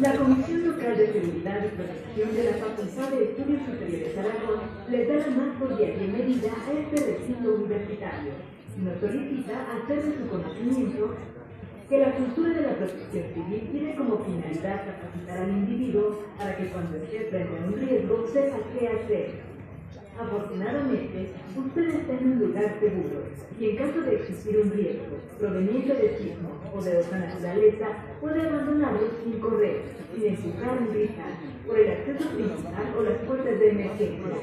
La Comisión Local de Seguridad y Protección de la Facultad de Estudios Superiores Aragón les da la más cordial bienvenida a este recinto universitario y nos solicita hacer de su conocimiento que la cultura de la protección civil tiene como finalidad capacitar al individuo para que cuando esté frente a un riesgo sepa qué hacer. Afortunadamente, usted está en un lugar seguro y en caso de existir un riesgo proveniente de sismo o de otra naturaleza, puede abandonarlo sin correr, sin empujar ni gritar, por el acceso principal o las puertas de emergencia.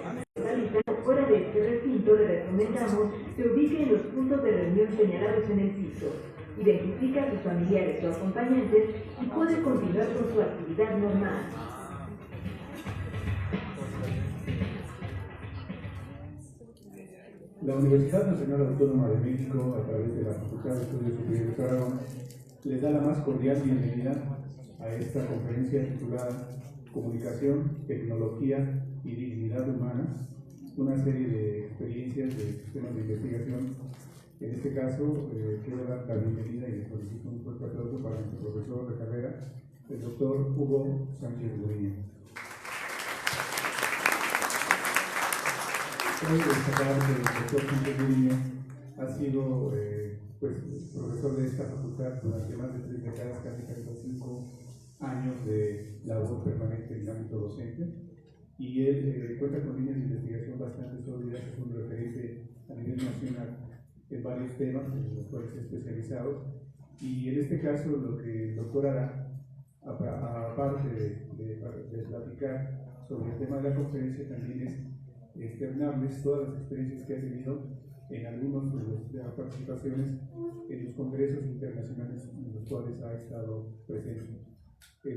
Fuera de este recinto, le recomendamos que ubique en los puntos de reunión señalados en el piso, identifique a sus familiares o acompañantes y puede continuar con su actividad normal. La Universidad Nacional Autónoma de México, a través de la Facultad de Estudios Superiores de Aragón, les da la más cordial bienvenida a esta conferencia titulada Comunicación, Tecnología y Dignidad Humana, una serie de experiencias de sistemas de investigación. En este caso, quiero dar la bienvenida y les solicito un fuerte aplauso para nuestro profesor de carrera, el doctor Hugo Sánchez Guriño. Quiero destacar que el doctor Sánchez Guriño ha sido profesor de esta facultad durante más de 3 décadas, casi 35 años de labor permanente en el ámbito docente, y él cuenta con líneas de investigación bastante sólidas, es un referente a nivel nacional en varios temas en los cuales es especializado, y en este caso lo que el doctor hará, aparte de platicar sobre el tema de la conferencia, también es externarles todas las experiencias que ha tenido en algunos de las participaciones en los congresos internacionales en los cuales ha estado presente.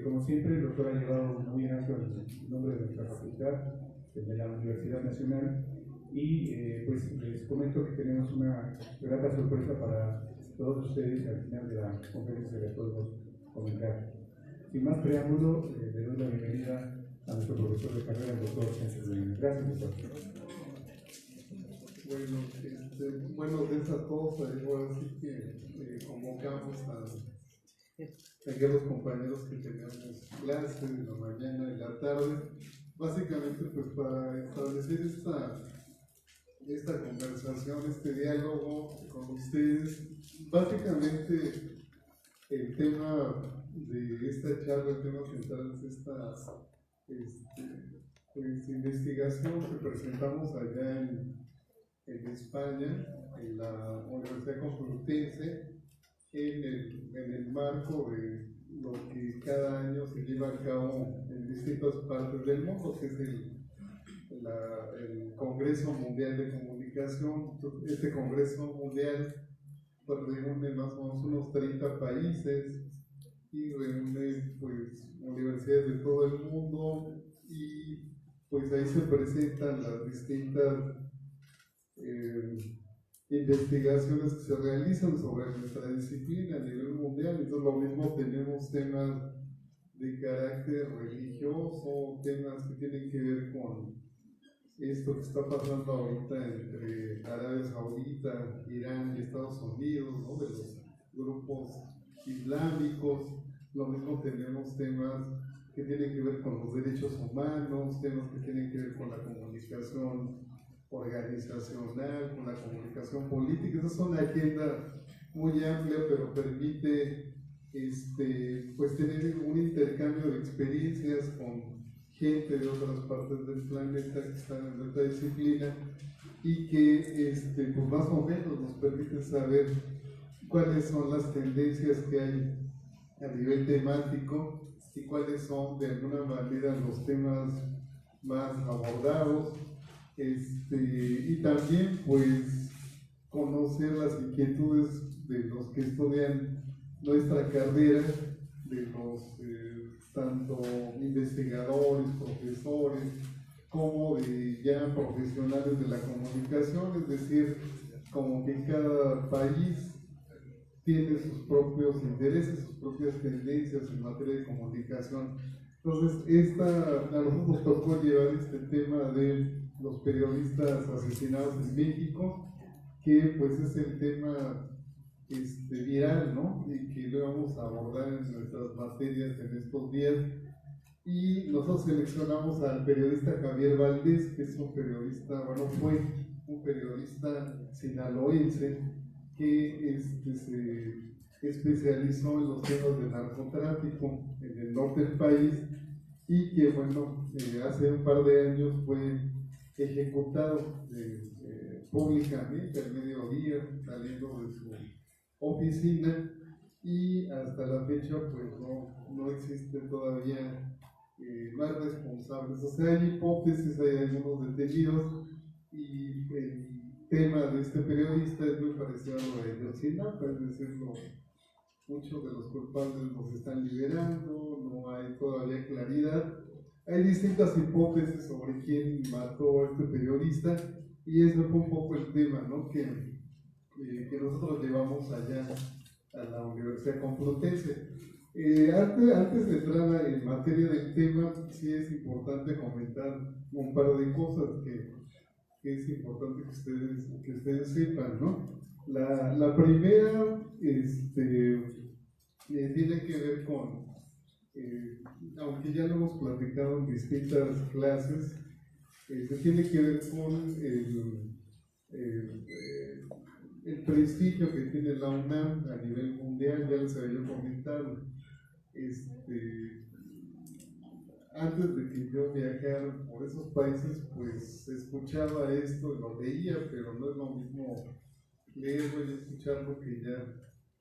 Como siempre, el doctor ha llevado muy en alto el nombre de nuestra facultad, el de la Universidad Nacional, y pues les comento que tenemos una grata sorpresa para todos ustedes al final de la conferencia que podemos comentar. Sin más preámbulo, le doy la bienvenida a nuestro profesor de carrera, el doctor Sánchez Guriño. Gracias, doctor. Buenos días a todos. Ahora sí que convocamos a los compañeros que teníamos clases en la mañana y en la tarde, básicamente pues para establecer esta conversación, este diálogo con ustedes. Básicamente el tema de esta charla, el tema central es esta investigación que presentamos allá en España, en la Universidad Complutense, en el marco de lo que cada año se lleva a cabo en distintas partes del mundo, que es el Congreso Mundial de Comunicación. Este Congreso Mundial pues, reúne más o menos unos 30 países y reúne pues, universidades de todo el mundo, y pues ahí se presentan las distintas investigaciones que se realizan sobre nuestra disciplina a nivel mundial. Entonces lo mismo tenemos temas de carácter religioso, temas que tienen que ver con esto que está pasando ahorita entre Arabia Saudita, Irán y Estados Unidos, ¿no? De los grupos islámicos. Lo mismo tenemos temas que tienen que ver con los derechos humanos, temas que tienen que ver con la comunicación organizacional, con la comunicación política. Esa es una agenda muy amplia, pero permite pues tener un intercambio de experiencias con gente de otras partes del planeta que están en esta disciplina, y que pues más o menos nos permite saber cuáles son las tendencias que hay a nivel temático y cuáles son de alguna manera los temas más abordados, y también pues conocer las inquietudes de los que estudian nuestra carrera, de los tanto investigadores, profesores, como de ya profesionales de la comunicación. Es decir, como que cada país tiene sus propios intereses, sus propias tendencias en materia de comunicación. Entonces, a nosotros nos tocó llevar este tema de los periodistas asesinados en México, que pues es el tema viral, ¿no? Y que lo vamos a abordar en nuestras materias en estos días. Y nosotros seleccionamos al periodista Javier Valdés, que es un periodista, bueno, fue un periodista sinaloense que se especializó en los temas de narcotráfico en el norte del país y que, bueno, hace un par de años fue ejecutado públicamente al mediodía, saliendo de su oficina, y hasta la fecha pues no existen todavía más responsables. O sea, hay hipótesis, hay algunos detenidos, y el tema de este periodista es muy parecido a lo de Ayotzinapa, es decir, muchos de los culpables los están liberando, no hay todavía claridad. Hay distintas hipótesis sobre quién mató a este periodista, y ese fue un poco el tema, ¿no? que nosotros llevamos allá a la Universidad Complutense. Antes de entrar en materia del tema, sí es importante comentar un par de cosas que es importante que ustedes sepan, ¿no? La primera tiene que ver con, aunque ya lo hemos platicado en distintas clases, tiene que ver con el prestigio que tiene la UNAM a nivel mundial. Ya les había comentado. Antes de que yo viajara por esos países, pues escuchaba esto, lo leía, pero no es lo mismo leerlo y escucharlo que ya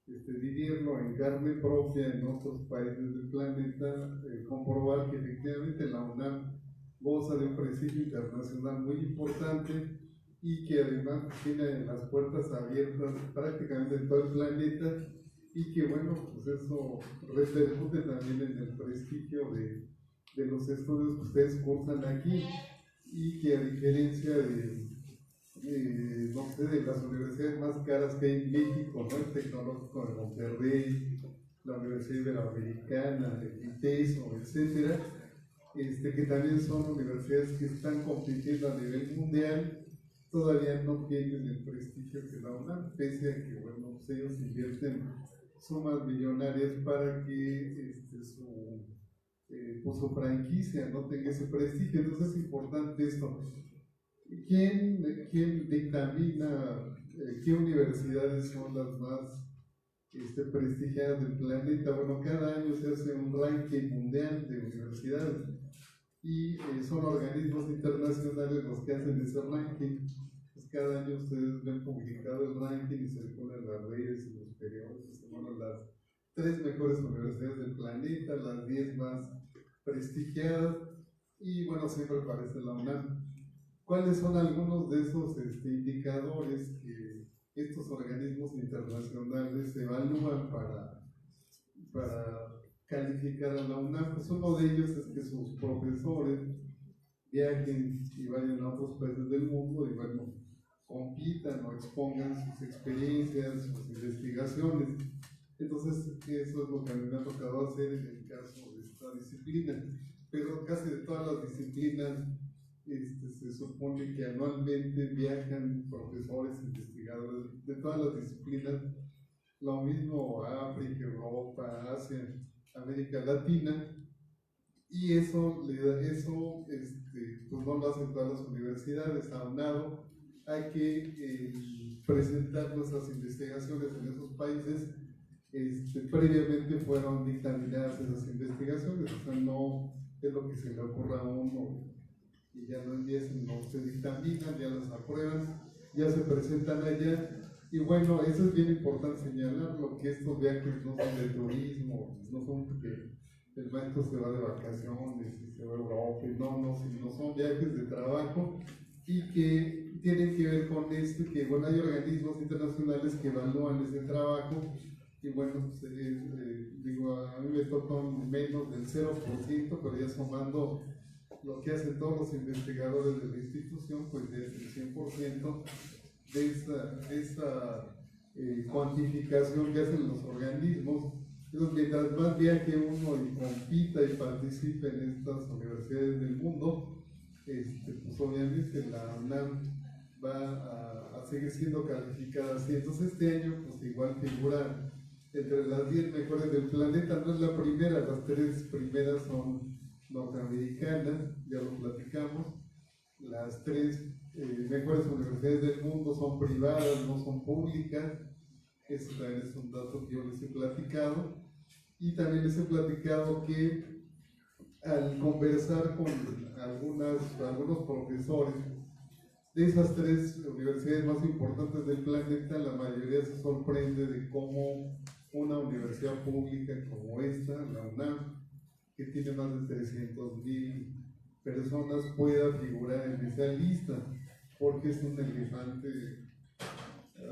vivirlo en carne propia en otros países del planeta, comprobar que efectivamente la UNAM goza de un prestigio internacional muy importante y que además tiene las puertas abiertas prácticamente en todo el planeta, y que, bueno, pues eso repercute también en el prestigio de los estudios que ustedes cursan aquí, y que a diferencia no sé, de las universidades más caras que hay en México, ¿no? El Tecnológico de Monterrey, la Universidad Iberoamericana, el ITESO, etcétera, que también son universidades que están compitiendo a nivel mundial, todavía no tienen el prestigio que da UNAM, pese a que, bueno, pues ellos invierten sumas millonarias para que su franquicia no tenga ese prestigio. Entonces es importante esto. ¿Quién dictamina qué universidades son las más prestigiadas del planeta? Bueno, cada año se hace un ranking mundial de universidades, y son organismos internacionales los que hacen ese ranking. Pues cada año ustedes ven publicado el ranking y circulan en las redes y los periódicos, bueno, las 3 mejores universidades del planeta, las 10 más prestigiadas, y bueno, siempre aparece la UNAM. ¿Cuáles son algunos de esos indicadores que estos organismos internacionales evalúan para calificar a la UNAM? Pues uno de ellos es que sus profesores viajen y vayan a otros países del mundo y, bueno, compitan o expongan sus experiencias, sus investigaciones. Entonces, eso es lo que a mí me ha tocado hacer en el caso de esta disciplina. Pero casi de todas las disciplinas, se supone que anualmente viajan profesores, investigadores de todas las disciplinas, lo mismo a África, Europa, Asia, América Latina, y eso pues no lo hacen todas las universidades, aunado a que presentar nuestras investigaciones en esos países, previamente fueron dictaminadas esas investigaciones. O sea, no es lo que se le ocurra a uno y ya no empiezan, no se dictaminan, ya las aprueban, ya se presentan allá. Y bueno, eso es bien importante señalarlo, que estos viajes no son de turismo, no son porque el maestro se va de vacaciones y se va a Europa, no, sino son viajes de trabajo, y que tienen que ver con esto, que bueno, hay organismos internacionales que evalúan ese trabajo, y bueno, pues, digo, a mí me toca menos del 0%, pero ya sumando lo que hacen todos los investigadores de la institución, pues ya es el 100% de esta cuantificación que hacen los organismos. Entonces, mientras más viaje uno y compita y participe en estas universidades del mundo, pues obviamente la UNAM va a seguir siendo calificada así. Entonces este año pues igual figura entre las 10 mejores del planeta. No es la primera, las 3 primeras son norteamericanas, ya lo platicamos. Las 3 mejores universidades del mundo son privadas, no son públicas. Eso también es un dato que yo les he platicado. Y también les he platicado que al conversar con algunos profesores de esas 3 universidades más importantes del planeta, la mayoría se sorprende de cómo una universidad pública como esta, la UNAM, que tiene más de 300,000 personas, pueda figurar en esa lista, porque es un elefante,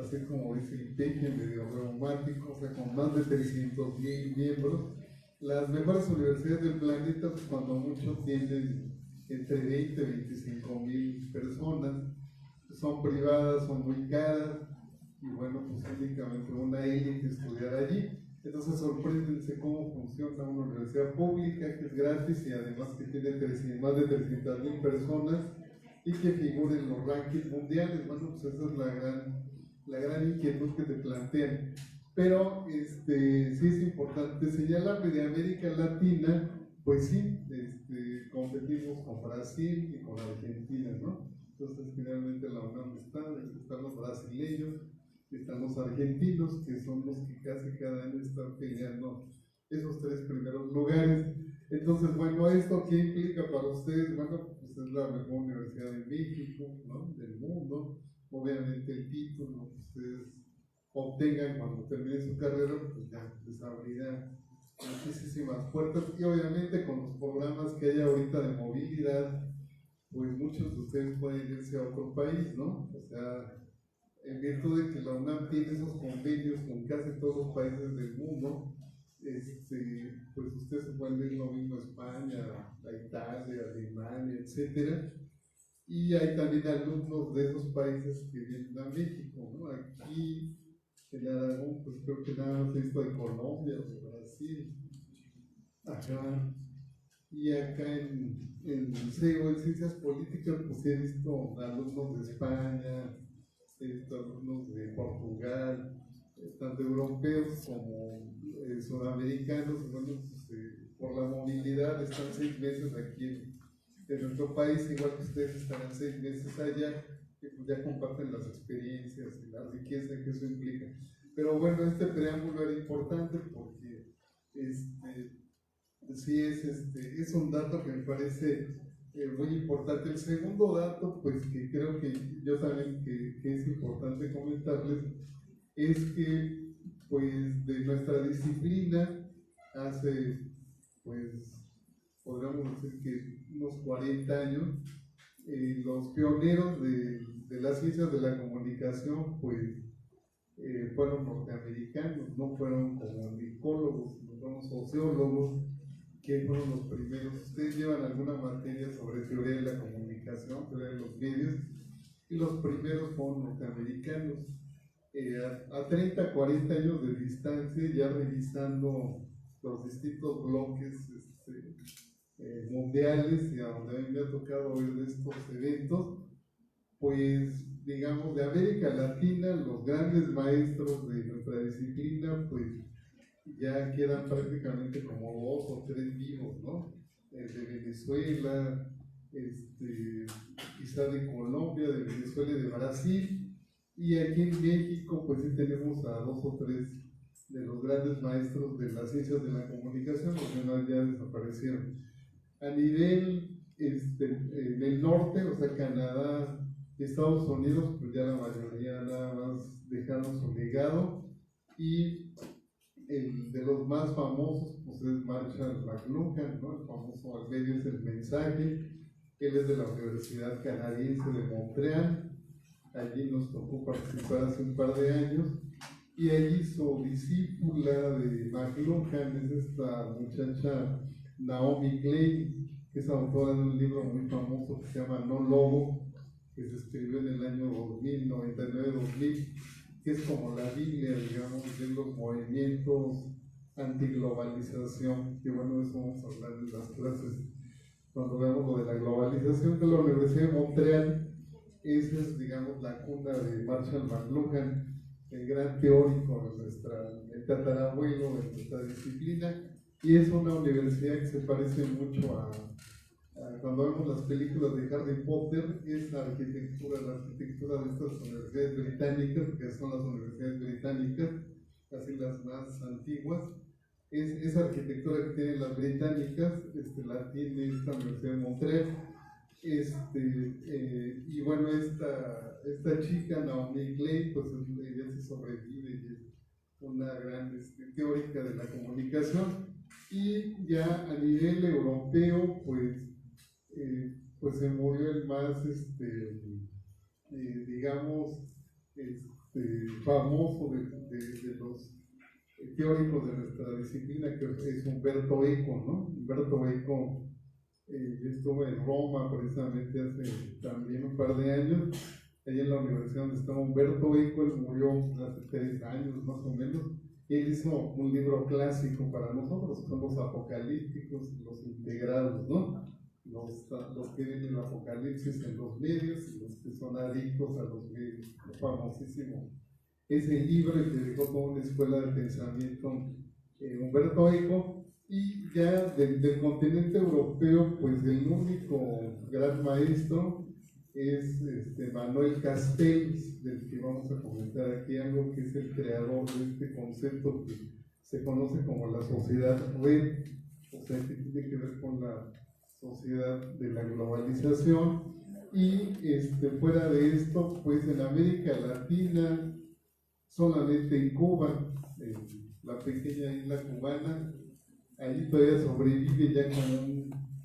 así como dice el peje, medio reumático, o sea, con más de 300,000 miembros. Las mejores universidades del planeta, pues, cuando mucho tienen entre 20 y 25,000 personas, son privadas, son muy caras, y bueno, pues únicamente una élite estudiar allí. Entonces sorpréndense cómo funciona una universidad pública que es gratis y además que tiene más de 300,000 personas y que figura en los rankings mundiales. Bueno, pues esa es la gran inquietud que te plantean. Pero sí es importante señalar que de América Latina, pues sí, competimos con Brasil y con Argentina, ¿no? Entonces finalmente la UNAM están los brasileños, están los argentinos, que son los que casi cada año están peleando esos 3 primeros lugares. Entonces, bueno, ¿esto qué implica para ustedes? Bueno, pues es la mejor universidad de México, ¿no? Del mundo. Obviamente el título que ustedes obtengan cuando terminen su carrera, pues ya les abrirá muchísimas puertas. Y obviamente con los programas que hay ahorita de movilidad, pues muchos de ustedes pueden irse a otro país, ¿no? O sea, en virtud de que la UNAM tiene esos convenios con casi todos los países del mundo, pues ustedes se pueden ir lo mismo a España, a Italia, a Alemania, etcétera. Y hay también alumnos de esos países que vienen a México, ¿no? Aquí en Aragón, pues creo que nada más he visto de Colombia, de Brasil, acá. Y acá en Ciencias Políticas, pues he visto alumnos de España, he visto alumnos de Portugal, tanto europeos como sudamericanos. Bueno, pues, por la movilidad están 6 meses aquí en nuestro país, igual que ustedes estarán 6 meses allá, que pues ya comparten las experiencias y la riqueza que eso implica. Pero bueno, este preámbulo era importante porque sí es un dato que me parece muy importante. El segundo dato, pues que creo que yo también que es importante comentarles, es que pues de nuestra disciplina hace, pues podríamos decir que unos 40 años, los pioneros de las ciencias de la comunicación, pues fueron norteamericanos, no fueron comunicólogos, no fueron sociólogos, que fueron los primeros. Ustedes llevan alguna materia sobre teoría de la comunicación, teoría de los medios, y los primeros fueron norteamericanos. A 30, 40 años de distancia, ya revisando los distintos bloques mundiales y a donde a mí me ha tocado ver de estos eventos, pues digamos de América Latina, los grandes maestros de nuestra disciplina, pues ya quedan prácticamente como 2 o 3 vivos, ¿no? De Venezuela, quizá de Colombia, de Venezuela y de Brasil, y aquí en México pues sí tenemos a 2 o 3 de los grandes maestros de las ciencias de la comunicación, los demás ya desaparecieron. A nivel en el norte, o sea, Canadá, Estados Unidos, pues ya la mayoría nada más dejaron su legado, y el de los más famosos pues es Marshall McLuhan, ¿no? El famoso Al medio es el mensaje. Él es de la Universidad Canadiense de Montreal, allí nos tocó participar hace un par de años, y allí su discípula de McLuhan es esta muchacha Naomi Klein, que es autora de un libro muy famoso que se llama No Logo, que se escribió en el año 2000, 99-2000, que es como la Biblia, digamos, de los movimientos antiglobalización, que bueno, eso vamos a hablar en las clases cuando veamos lo de la globalización. De la Universidad de Montreal Esa es, digamos, la cuna de Marshall McLuhan, el gran teórico el tatarabuelo de nuestra disciplina, y es una universidad que se parece mucho a cuando vemos las películas de Harry Potter, es la arquitectura de estas universidades británicas, que son las universidades británicas, casi las más antiguas. Esa arquitectura que tienen las británicas, la tiene esta Universidad de Montreal. Y bueno, esta chica, Naomi Klein, pues ella se sobrevive y es una gran teórica de la comunicación. Y ya a nivel europeo, pues se murió el más, digamos, famoso de los teóricos de nuestra disciplina, que es Umberto Eco, ¿no? Umberto Eco, yo estuve en Roma precisamente hace también un par de años, allá en la universidad donde estaba Umberto Eco. Él murió hace 3 años más o menos, y él hizo un libro clásico para nosotros, que son los apocalípticos y los integrados, ¿no? Los que ven el apocalipsis en los medios y los que son adictos a los medios, famosísimo ese libro que dejó toda una escuela de pensamiento, Umberto Eco. Y ya del continente europeo, pues el único gran maestro es Manuel Castells, del que vamos a comentar aquí algo, que es el creador de este concepto que se conoce como la sociedad red, o sea, que tiene que ver con la sociedad de la globalización. Y fuera de esto, pues en América Latina, solamente en Cuba, la pequeña isla cubana, allí todavía sobrevive ya como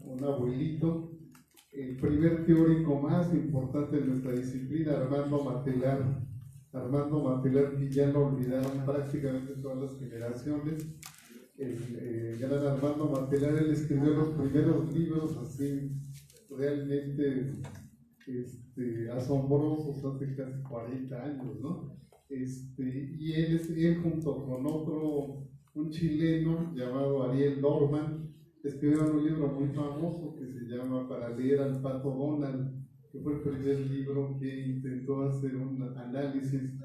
un abuelito, el primer teórico más importante de nuestra disciplina, Armando Matelar. Armando Matelar, que ya lo olvidaron prácticamente todas las generaciones. El gran Armando Matelar, él escribió los primeros libros así realmente asombrosos hace casi 40 años, ¿no? Y él junto con un chileno llamado Ariel Dorman, escribieron un libro muy famoso que se llama Para leer al Pato Donald, que fue el primer libro que intentó hacer un análisis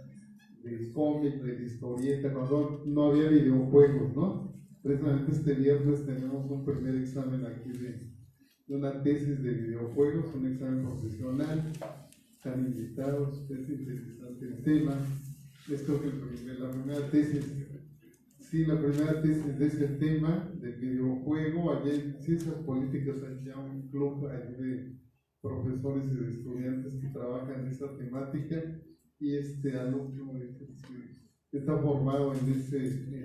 del cómic, de la historieta, cuando no había videojuegos, ¿no? Precisamente este viernes tenemos un primer examen aquí de una tesis de videojuegos, un examen profesional. Están invitados, es interesante el tema. Esto que la primera tesis, sí, la primera tesis de ese tema del videojuego. Allá en Ciencias Políticas hay ya un club allí de profesores y de estudiantes que trabajan en esa temática, y alumno está formado en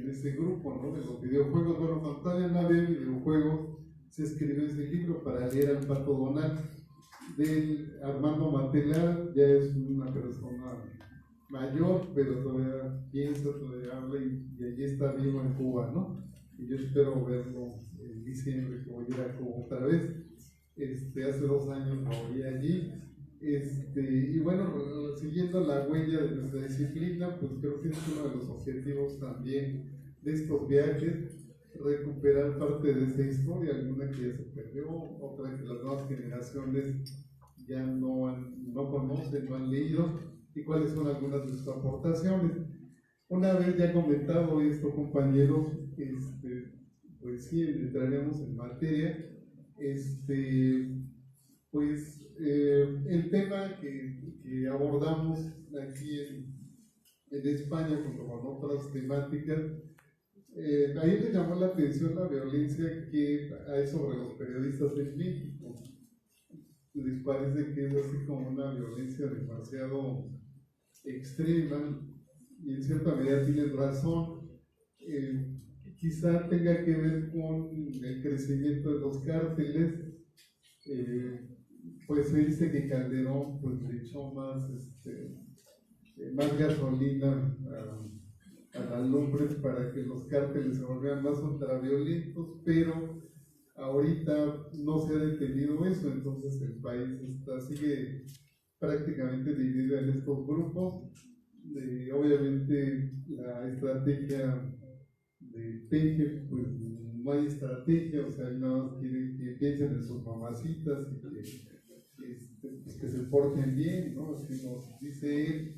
ese grupo, ¿no? De los videojuegos. Bueno, cuando todavía no había videojuegos, se escribió ese libro Para leer al Pato Donald. Del Armando Matelar, ya es una persona mayor, pero todavía piensa, todavía habla, y allí está vivo en Cuba, ¿no? Y yo espero verlo en diciembre, que voy a ir a Cuba otra vez. Hace 2 años lo vi allí. Y bueno, siguiendo la huella de nuestra disciplina, pues creo que es uno de los objetivos también de estos viajes, recuperar parte de esa historia, alguna que ya se perdió, otra que las nuevas generaciones ya no conocen, no han leído, y cuáles son algunas de sus aportaciones. Una vez ya comentado esto, compañeros, pues sí, entraremos en materia. El tema que abordamos aquí en España, junto con otras temáticas, a mí me llamó la atención la violencia que hay sobre los periodistas en México. Les parece que es así como una violencia demasiado extrema, y en cierta medida tienen razón. Quizá tenga que ver con el crecimiento de los cárteles. Pues se dice que Calderón pues le echó más gasolina a las lumbres para que los cárteles se volvieran más ultraviolentos, pero ahorita no se ha detenido eso. Entonces el país sigue prácticamente dividido en estos grupos. Obviamente la estrategia de Peje, pues no hay estrategia, o sea, nada más quieren que piensen en sus mamacitas y que pues que se porten bien, ¿no? Así nos dice él,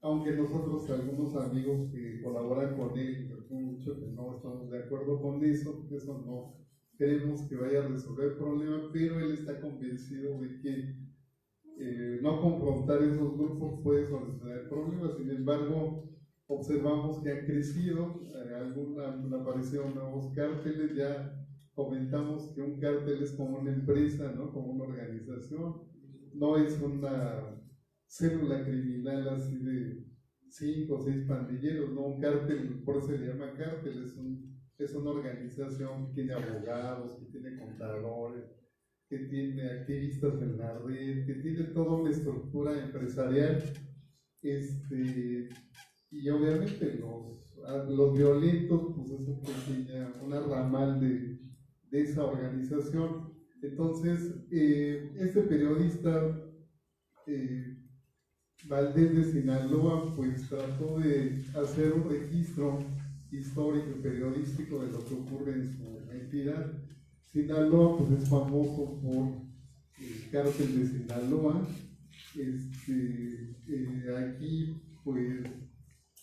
aunque nosotros, algunos amigos que colaboran con él, mucho que no estamos de acuerdo con eso, porque eso no creemos que vaya a resolver el problema, pero él está convencido de que no confrontar esos grupos puede solucionar el problema. Sin embargo, observamos que han crecido, aparecieron nuevos cárteles, ya comentamos que un cártel es como una empresa, ¿no? Como una organización, no es una célula criminal así de 5 o 6 pandilleros, ¿no? Un cártel, por eso se le llama cártel, es una organización que tiene abogados, que tiene contadores, que tiene activistas en la red, que tiene toda una estructura empresarial, y obviamente los violentos, pues es una ramal de esa organización. Entonces, este periodista Valdés de Sinaloa, pues trató de hacer un registro histórico y periodístico de lo que ocurre en su entidad. Sinaloa, pues es famoso por el cártel de Sinaloa. Aquí, pues,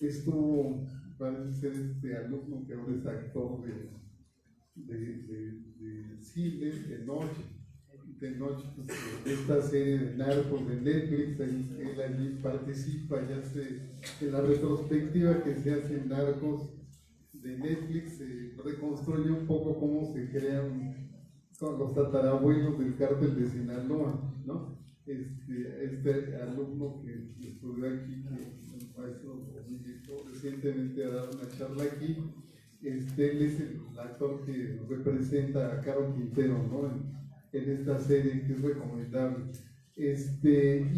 estuvo, parece ser alumno que ahora es actor de cine, de noche, pues, esta serie de narcos de Netflix, él allí participa, en la retrospectiva que se hace en Narcos de Netflix, se reconstruye un poco cómo se crean los tatarabuelos del cártel de Sinaloa, ¿no? Este alumno que estudió aquí, que el maestro recientemente ha dado una charla aquí, él es el actor que representa a Caro Quintero, ¿no? En esta serie, que es recomendable. Y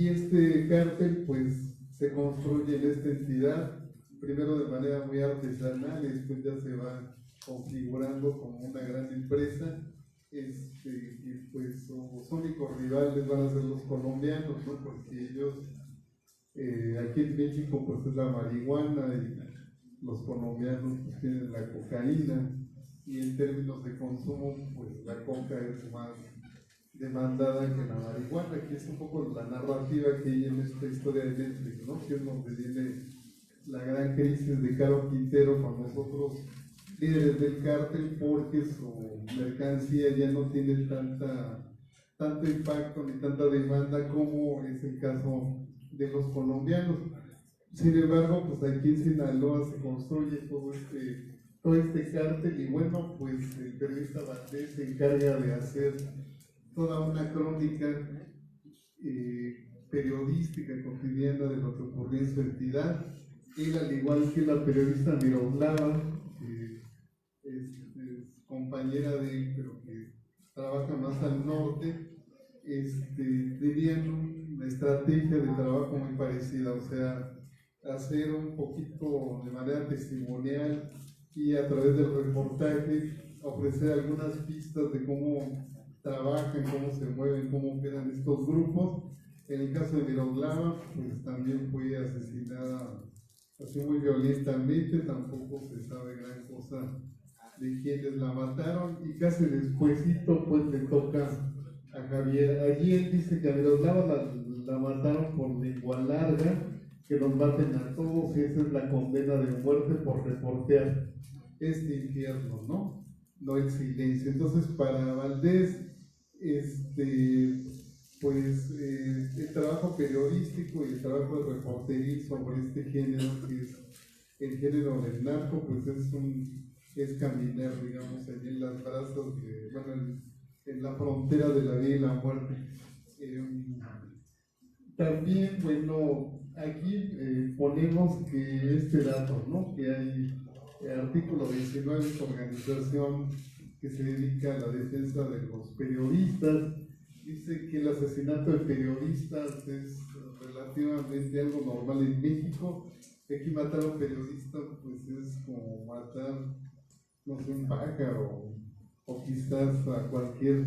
este cártel pues se construye en esta entidad, primero de manera muy artesanal, y después ya se va configurando como una gran empresa, y pues sus únicos rivales van a ser los colombianos, ¿no? Porque ellos, aquí en México pues es la marihuana, y los colombianos pues tienen la cocaína, y en términos de consumo pues la coca es más demandada que la marihuana, que es un poco la narrativa que hay en esta historia de Netflix, ¿no? Que es donde viene la gran crisis de Caro Quintero con nosotros líderes del cártel, porque su mercancía ya no tiene tanto impacto ni tanta demanda como es el caso de los colombianos. Sin embargo, pues aquí en Sinaloa se construye todo este cártel, y bueno, pues el periodista Valdés se encarga de hacer toda una crónica periodística cotidiana de lo que ocurrió en su entidad. Él, al igual que la periodista Miroslava, que es compañera de él, pero que trabaja más al norte, tenían una estrategia de trabajo muy parecida, o sea, hacer un poquito de manera testimonial y a través del reportaje ofrecer algunas pistas de cómo trabajan, cómo se mueven, cómo operan estos grupos. En el caso de Miroslava, pues también fue asesinada así muy violentamente, tampoco se sabe gran cosa de quienes la mataron, y casi despuesito pues le toca a Javier. Allí él dice que a Miroslava la mataron por lengua larga, que nos maten a todos, y esa es la condena de muerte por reportear este infierno, ¿no? No el silencio. Entonces, para Valdés, pues el trabajo periodístico y el trabajo de reportería sobre este género, que es el género del narco, pues es caminar, digamos, allí en las brazas en la frontera de la vida y la muerte. También, bueno, aquí ponemos que este dato, ¿no? Que hay artículo 19 de esta organización que se dedica a la defensa de los periodistas. Dice que el asesinato de periodistas es relativamente algo normal en México. Aquí matar a un periodista pues es como matar, no sé, un pájaro o quizás a cualquier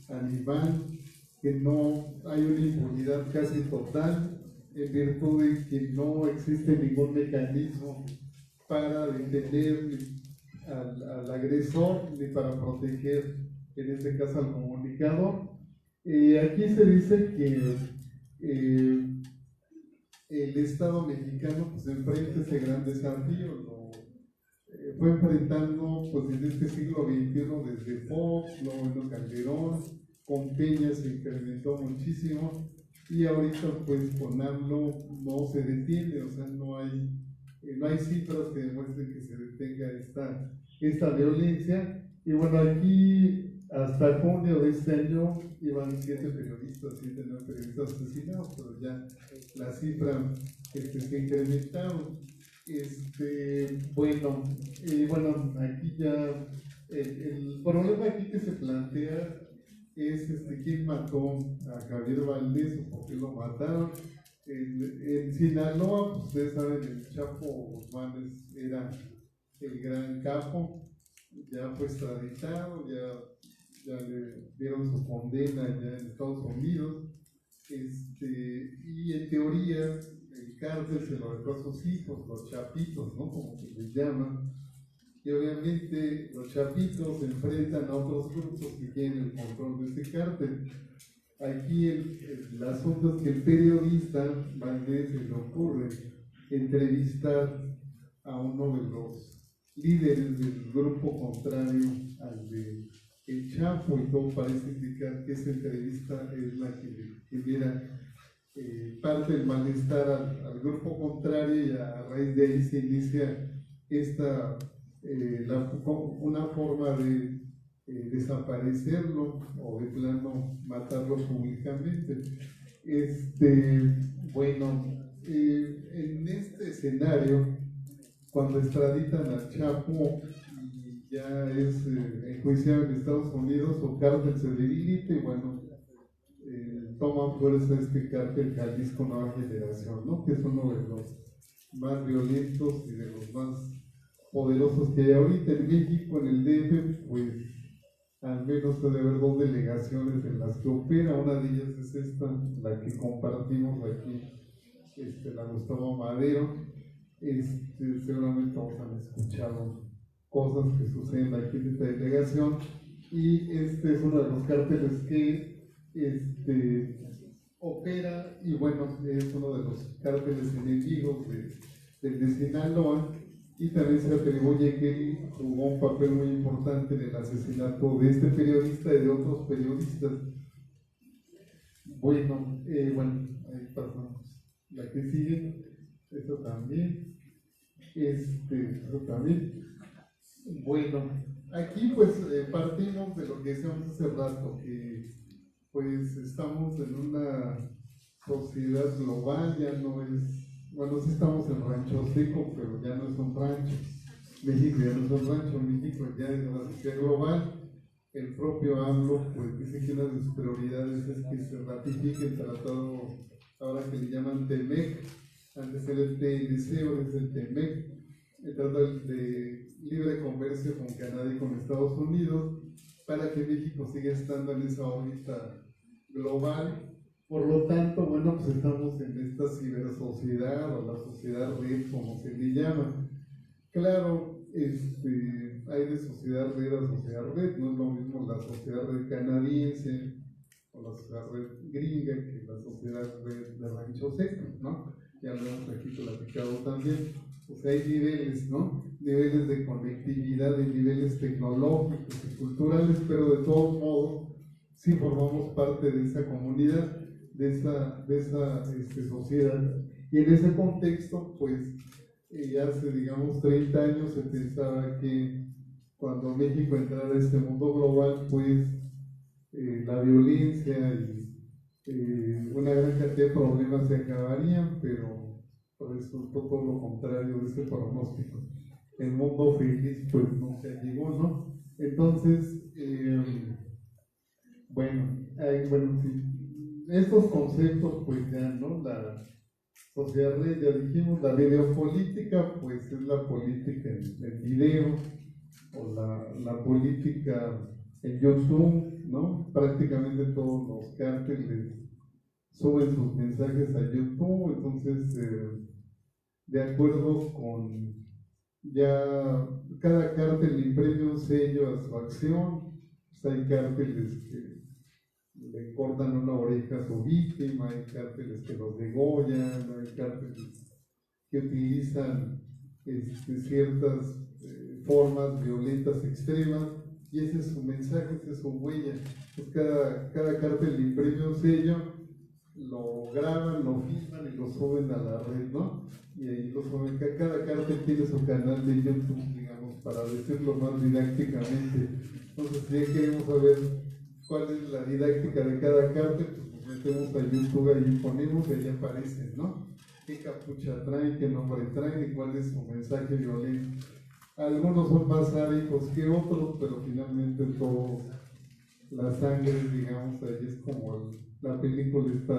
animal, que no hay una impunidad casi total, en virtud de que no existe ningún mecanismo para detener al agresor ni para proteger, en este caso, al comunicador. Aquí se dice que el Estado mexicano pues enfrenta ese gran desafío, fue enfrentando pues en este siglo XXI desde Fox, luego Calderón, con Peña se incrementó muchísimo y ahorita pues con AMLO no se detiene, o sea, no hay cifras que demuestren que se detenga esta violencia. Y bueno, aquí hasta junio de este año iban 7 9 periodistas asesinados, pero ya la cifra se incrementaron. Bueno, aquí ya el problema aquí que se plantea es quién mató a Javier Valdez o por qué lo mataron. En Sinaloa, pues ustedes saben, el Chapo Guzmán era el gran capo, ya fue extraditado, ya le dieron su condena ya en Estados Unidos, y en teoría el cárcel se lo dejó a sus hijos, los chapitos, ¿no? Como se les llama, y obviamente los chapitos se enfrentan a otros grupos que tienen el control de ese cártel. Aquí el asunto es que el periodista Valdez se le ocurre entrevistar a uno de los líderes del grupo contrario al de El Chapo, y todo parece indicar que esa entrevista es la que le genera parte del malestar al grupo contrario, y a raíz de ahí se inicia una forma de desaparecerlo o de plano matarlo públicamente. En este escenario, cuando extraditan al Chapo y ya es enjuiciado en Estados Unidos, su cártel se debilita y bueno, toma fuerza este cártel Jalisco Nueva Generación, ¿no? Que es uno de los más violentos y de los más poderosos que hay ahorita en México. En el DF, pues al menos puede haber 2 delegaciones en las que opera. Una de ellas es esta, la que compartimos aquí, la Gustavo Madero. Seguramente todos han escuchado cosas que suceden aquí en esta delegación, y este es uno de los cárteles que opera, y bueno, es uno de los cárteles enemigos de Sinaloa, y también se atribuye que jugó un papel muy importante en el asesinato de este periodista y de otros periodistas. Ahí pasamos. La que sigue, eso también. Eso también. Bueno, aquí pues partimos de lo que decíamos hace rato, que pues estamos en una sociedad global, ya no es, bueno, sí estamos en Rancho Seco, pero ya no es un rancho. México ya no es un rancho, México ya es una sociedad global. El propio AMLO pues dice que una de sus prioridades es que se ratifique el tratado, ahora que le llaman TEMEC, antes era el TLC, ahora es el TEMEC, el tratado de libre comercio con Canadá y con Estados Unidos, para que México siga estando en esa órbita global. Por lo tanto, bueno, pues estamos en esta cibersociedad o la sociedad red, como se le llama. Claro, hay de sociedad red a sociedad red, no es lo mismo la sociedad red canadiense o la sociedad red gringa que la sociedad red de Rancho Seco, ¿no? Ya lo hemos aquí platicado también. O sea, hay niveles, ¿no? Niveles de conectividad, de niveles tecnológicos y culturales, pero de todos modos sí formamos parte de esa comunidad, de esa sociedad. Y en ese contexto, pues, hace, digamos, 30 años se pensaba que cuando México entrara a este mundo global, pues, la violencia y una gran cantidad de problemas se acabarían, pero resultó todo lo contrario de ese pronóstico. El mundo feliz, pues, nunca llegó, ¿no? Entonces, sí, estos conceptos, pues ya, ¿no? La sociedad red, ya dijimos, la videopolítica, pues es la política en video, o la política en YouTube, ¿no? Prácticamente todos los cárteles suben sus mensajes a YouTube, entonces, de acuerdo con ya cada cártel le imprime un sello a su acción. Pues hay cárteles que le cortan una oreja a su víctima, hay cárteles que los degollan, hay cárteles que utilizan ciertas formas violentas extremas, y ese es su mensaje, esa es su huella. Pues cada cártel le imprime un sello, lo graban, lo filman y lo suben a la red, ¿no? Y ahí lo suben. Cada cártel tiene su canal de YouTube, digamos, para decirlo más didácticamente. Entonces, si ya queremos saber cuál es la didáctica de cada cártel, pues nos metemos a YouTube, ahí ponemos y ahí aparecen, ¿no? Qué capucha traen, qué nombre traen y cuál es su mensaje violento. Algunos son más sádicos que otros, pero finalmente todos, la sangre, digamos, ahí es como la película esta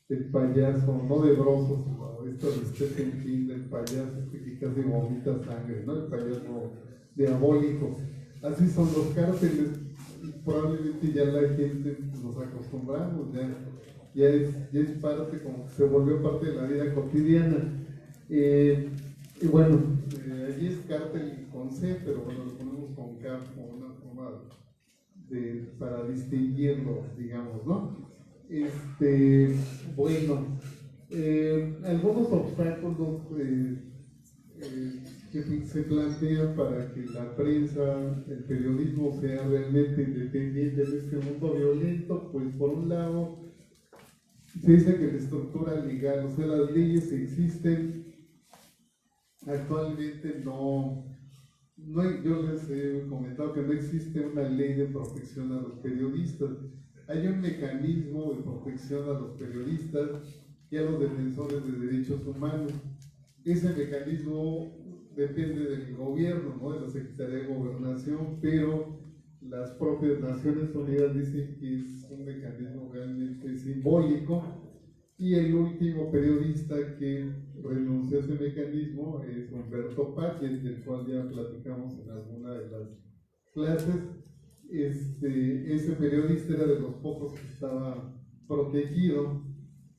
del payaso, no de Brosos, sino esta de Stephen King, del payaso que casi vomita sangre, ¿no? El payaso diabólico. Así son los cárteles, y probablemente ya la gente nos acostumbramos, ya es parte, como que se volvió parte de la vida cotidiana. Y bueno, allí es cártel con C, pero bueno, lo ponemos con K como una forma para distinguirlo, digamos, ¿no? Bueno, algunos obstáculos que se plantean para que la prensa, el periodismo sea realmente independiente en este mundo violento, pues por un lado se dice que la estructura legal, o sea, las leyes existen. Actualmente yo les he comentado que no existe una ley de protección a los periodistas. Hay un mecanismo de protección a los periodistas y a los defensores de derechos humanos. Ese mecanismo depende del gobierno, ¿no? De la Secretaría de Gobernación, pero las propias Naciones Unidas dicen que es un mecanismo realmente simbólico. Y el último periodista que renunció a ese mecanismo es Humberto Páez, del cual ya platicamos en alguna de las clases. Ese periodista era de los pocos que estaba protegido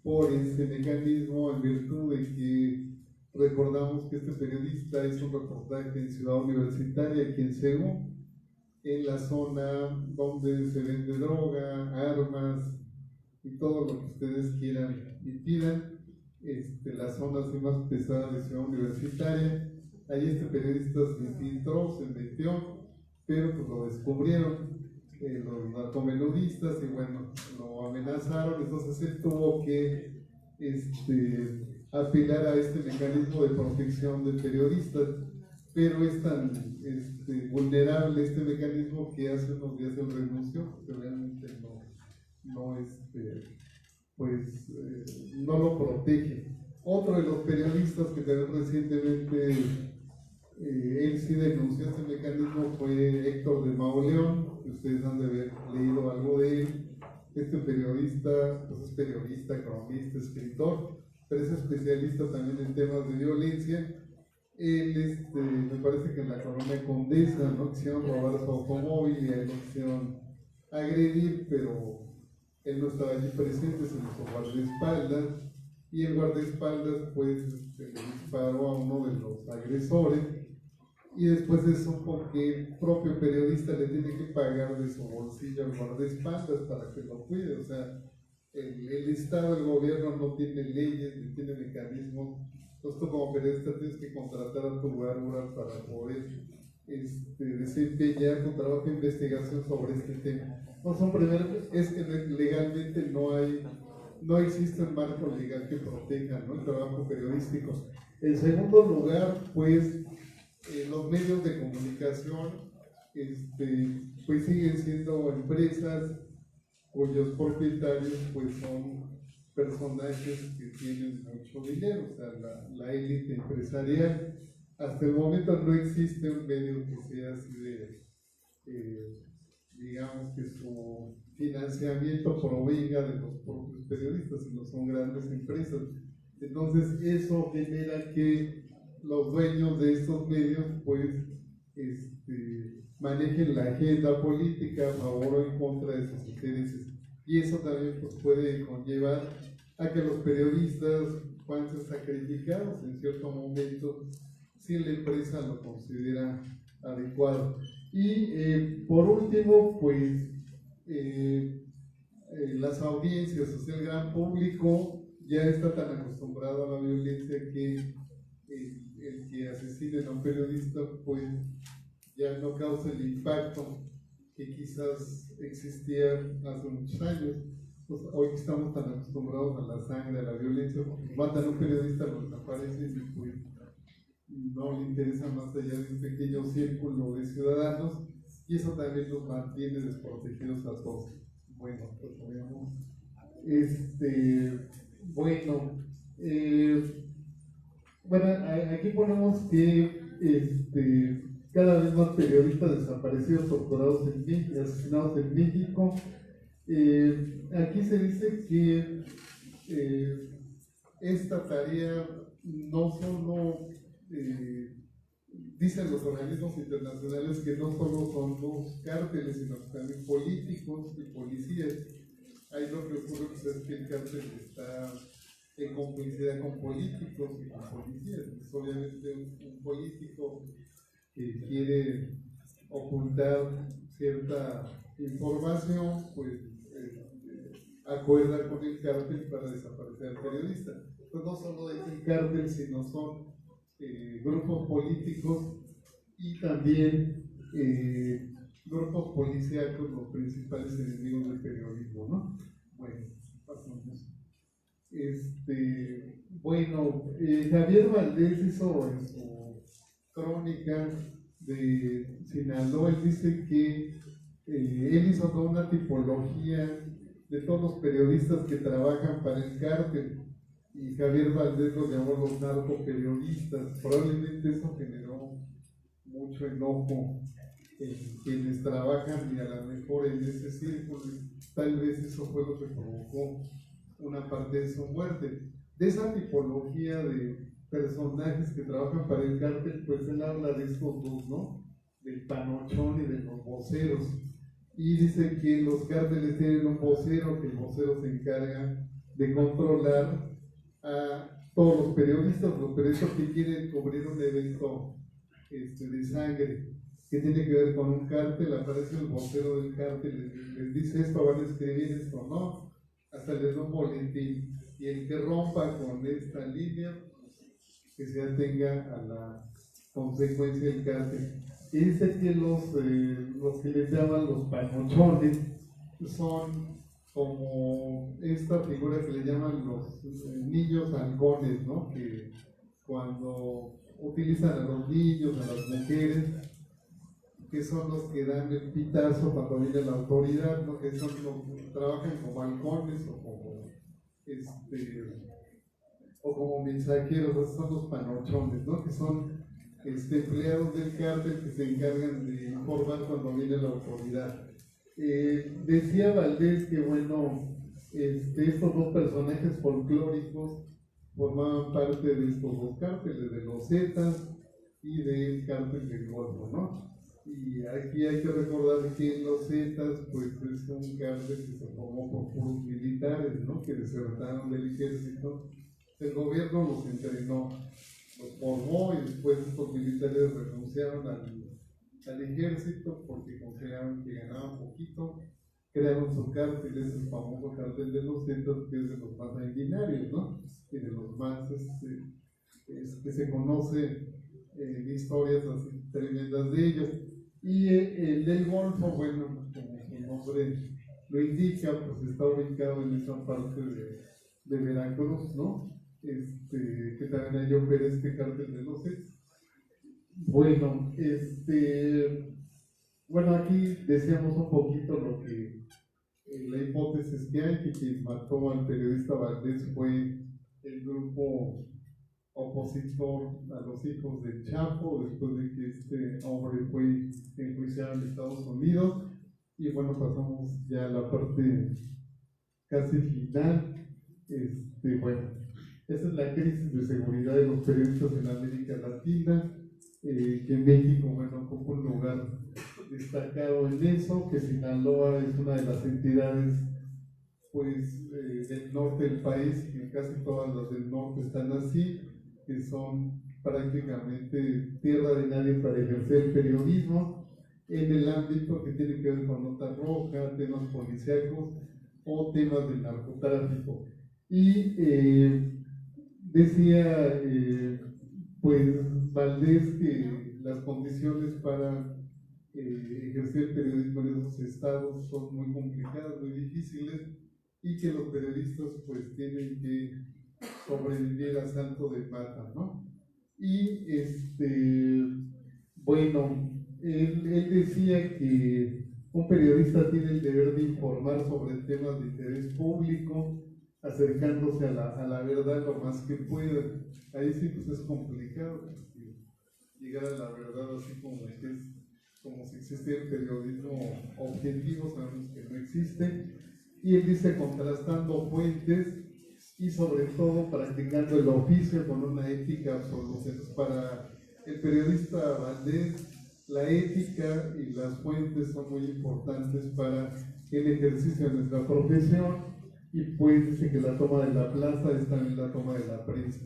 por ese mecanismo, en virtud de que recordamos que este periodista hizo un reportaje en Ciudad Universitaria, quien según en la zona donde se vende droga, armas y todo lo que ustedes quieran y pidan, la zona así más pesada de Ciudad Universitaria. Ahí este periodista se infiltró, se metió, pero pues lo descubrieron los narcomenudistas y bueno, lo amenazaron. Entonces él tuvo que apelar a este mecanismo de protección de periodistas, pero es tan vulnerable este mecanismo que hace unos días él renunció, porque realmente no lo protege. Otro de los periodistas que también recientemente él sí denunció este mecanismo fue Héctor de Mauleón, que ustedes han de haber leído algo de él. Este periodista, pues es periodista, cronista, escritor, pero es especialista también en temas de violencia. Él, me parece que en la colonia Condesa, ¿no? Quisieron robar su automóvil y a él lo quisieron agredir, pero él no estaba allí presente, se hizo guardaespaldas, y el guardaespaldas pues le disparó a uno de los agresores, y después se supo que el propio periodista le tiene que pagar de su bolsillo al guardaespaldas para que lo cuide. O sea, el Estado, el gobierno no tiene leyes ni tiene mecanismos. Entonces tú como periodista tienes que contratar a tu guarura para poder desempeñar tu trabajo de investigación sobre este tema. No son es que legalmente no existe un marco legal que proteja, ¿no?, el trabajo periodístico. En segundo lugar, pues los medios de comunicación pues siguen siendo empresas cuyos propietarios pues son personajes que tienen mucho dinero, o sea, la élite empresarial. Hasta el momento no existe un medio que sea así digamos que su financiamiento provenga de los propios periodistas, sino son grandes empresas. Entonces eso genera que los dueños de estos medios pues manejen la agenda política a favor o en contra de sus intereses, y eso también pues, puede conllevar a que los periodistas puedan ser sacrificados en cierto momento si la empresa lo considera adecuado. Y por último, pues las audiencias, o sea, el gran público ya está tan acostumbrado a la violencia que el que asesinen a un periodista pues ya no causa el impacto que quizás existía hace muchos años. Pues hoy estamos tan acostumbrados a la sangre, a la violencia, porque matan a un periodista, lo desaparecen y pues no le interesa más allá de un pequeño círculo de ciudadanos, y eso también los mantiene desprotegidos a todos. Bueno, pues veamos. Bueno, aquí ponemos que cada vez más periodistas desaparecidos, torturados en México, asesinados en México. Aquí se dice que esta tarea no solo, dicen los organismos internacionales, que no solo son los cárteles, sino también políticos y policías. Ahí lo que ocurre pues, es que el cártel está en complicidad con políticos y con policías. Pues, obviamente un político que quiere ocultar cierta información, pues acuerda con el cártel para desaparecer al periodista. Pues no solo es el cártel, sino son grupos políticos y también grupos policíacos los principales enemigos del periodismo, ¿no? Bueno, pasamos. Javier Valdés hizo en su crónica de Sinaloa, él dice que él hizo toda una tipología de todos los periodistas que trabajan para el cártel, y Javier Valdés los llamó los narcoperiodistas. Probablemente eso generó mucho enojo en quienes trabajan, y a lo mejor en ese círculo tal vez eso fue lo que provocó una parte de su muerte. De esa tipología de personajes que trabajan para el cártel, pues él habla de estos dos, ¿no? Del panochón y de los voceros. Y dice que los cárteles tienen un vocero, que el vocero se encarga de controlar a todos los periodistas que quieren cubrir un evento de sangre que tiene que ver con un cártel. Aparece el vocero del cártel, les dice esto, van a escribir esto, no, hasta les da un boletín, y el que rompa con esta línea, pues, que se atenga a la consecuencia del cártel. Y dice que los que les llaman los panochones son como esta figura que le llaman los niños halcones, ¿no? Que cuando utilizan a los niños, a las mujeres, que son los que dan el pitazo cuando viene la autoridad, ¿no? Que son los que trabajan como halcones o como mensajeros. Esos son los panochones, ¿no? Que son empleados del cártel que se encargan de informar cuando viene la autoridad. Decía Valdés que, bueno, estos dos personajes folclóricos formaban parte de estos dos cárteles, de los Zetas y del cártel del Golfo, ¿no? Y aquí hay que recordar que los Zetas, pues, es un cártel que se formó por puros militares, ¿no? Que desertaron del ejército. El gobierno los entrenó, los formó, y después estos militares renunciaron al ejército porque consideraron que ganaban poquito, crearon su cártel, es el famoso cártel de los Zetas, que es de los más sanguinarios, ¿no? Y de los más que se conoce historias así tremendas de ellos. Y el del Golfo, bueno, como su nombre lo indica, pues está ubicado en esa parte de Veracruz, ¿no? Que también hay opera este cártel de los Zetas. Bueno, bueno, aquí decíamos un poquito lo que la hipótesis que hay, que quien mató al periodista Valdés fue el grupo opositor a los hijos del Chapo, después de que este hombre fue enjuiciado en Estados Unidos. Y bueno, pasamos ya a la parte casi final. Bueno, esa es la crisis de seguridad de los periodistas en América Latina, que México, bueno, ocupa un lugar destacado en eso, que Sinaloa es una de las entidades, pues, del norte del país, que casi todas las del norte están así, que son prácticamente tierra de nadie para ejercer el periodismo en el ámbito que tiene que ver con nota roja, temas policíacos. o temas del narcotráfico. Y decía pues Valdés que las condiciones para ejercer el periodismo en esos estados son muy complicadas, muy difíciles, y que los periodistas pues tienen que sobrevivir a salto de pata, ¿no? Y bueno, él decía que un periodista tiene el deber de informar sobre temas de interés público, acercándose a la verdad lo más que pueda. Ahí sí pues es complicado llegar a la verdad así como como si existiera el periodismo objetivo, sabemos que no existe. Y él dice contrastando fuentes y sobre todo practicando el oficio con una ética absoluta. Entonces, para el periodista Valdés, la ética y las fuentes son muy importantes para el ejercicio de nuestra profesión, y pues dice que la toma de la plaza es también la toma de la prensa.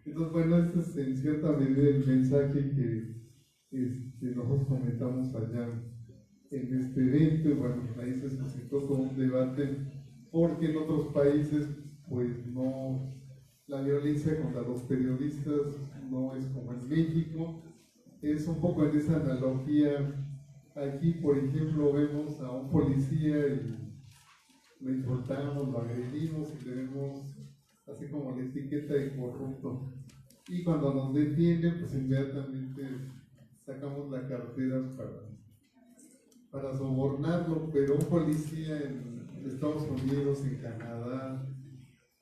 Entonces, bueno, este es en cierta medida el mensaje que nosotros comentamos allá en este evento, y bueno, ahí se suscitó todo un debate, porque en otros países, pues no, la violencia contra los periodistas no es como en México. Es un poco en esa analogía. Aquí, por ejemplo, vemos a un policía y lo insultamos, lo agredimos y le vemos así como la etiqueta de corrupto. Y cuando nos detienen, pues inmediatamente sacamos la cartera para sobornarlo, pero un policía en Estados Unidos, en Canadá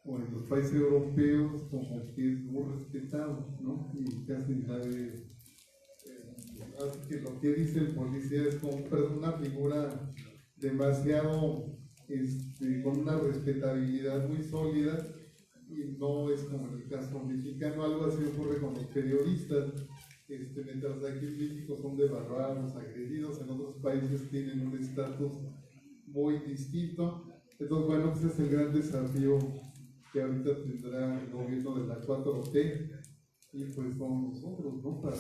o en los países europeos como que es muy respetado, ¿no? Y casi nadie, así que lo que dice el policía es como una figura demasiado, con una respetabilidad muy sólida, y no es como en el caso mexicano. Algo así ocurre con los periodistas. Mientras aquí en México son devaluados, agredidos, en otros países tienen un estatus muy distinto. Entonces, bueno, ese es el gran desafío que ahorita tendrá el gobierno de la 4T, y pues con nosotros, ¿no? Para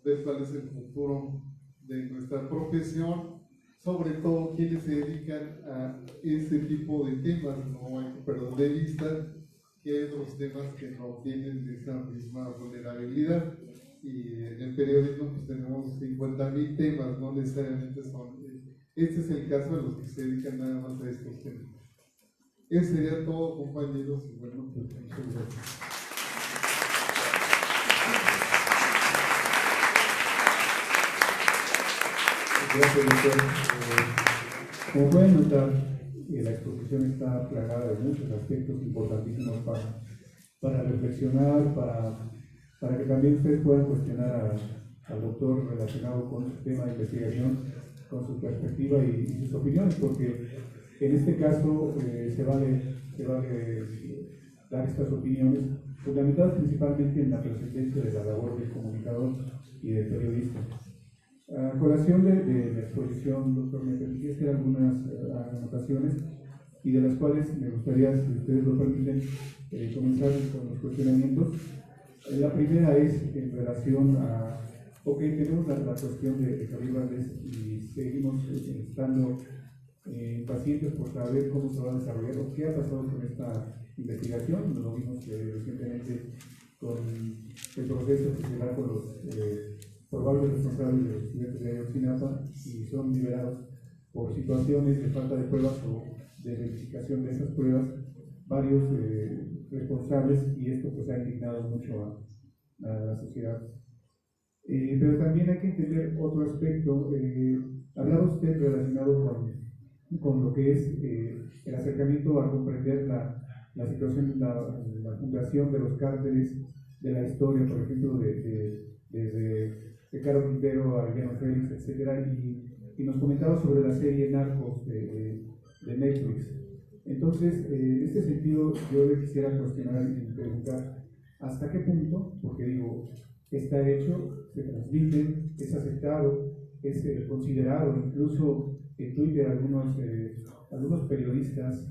ver cuál es el futuro de nuestra profesión, sobre todo quienes se dedican a este tipo de temas. No hay que perder de vista que hay otros temas que no tienen esa misma vulnerabilidad. Y en el periodismo pues tenemos 50.000 temas, no necesariamente son. Este es el caso de los que se dedican nada más a estos temas. Eso sería todo, compañeros, y bueno, pues muchas gracias. Gracias, doctor. Como pueden notar, la exposición está plagada de muchos aspectos importantísimos para reflexionar, para que también ustedes puedan cuestionar al doctor relacionado con su tema de investigación, con su perspectiva y sus opiniones, porque en este caso se vale dar estas opiniones, fundamentadas principalmente en la trascendencia de la labor del comunicador y del periodista. A colación de la exposición, doctor, me permití hacer algunas anotaciones, y de las cuales me gustaría, si ustedes lo permiten, comenzar con los cuestionamientos. La primera es en relación a, ok, tenemos la cuestión de Javier Valdés y seguimos estando pacientes por saber cómo se va a desarrollar o qué ha pasado con esta investigación. Lo vimos recientemente con el proceso que se da con los probables responsables de los estudiantes de Ayotzinapa, y son liberados por situaciones de falta de pruebas o de verificación de esas pruebas varios responsables, y esto pues ha indignado mucho a la sociedad. Pero también hay que entender otro aspecto. Hablaba usted relacionado con lo que es el acercamiento a comprender la situación, la fundación de los cárteles de la historia, por ejemplo, desde Caro Quintero a Guillermo Félix, etc. Y nos comentaba sobre la serie Narcos de Netflix. Entonces, en este sentido, yo le quisiera cuestionar y preguntar hasta qué punto, porque digo, está hecho, se transmite, es aceptado, es considerado, incluso en Twitter algunos periodistas,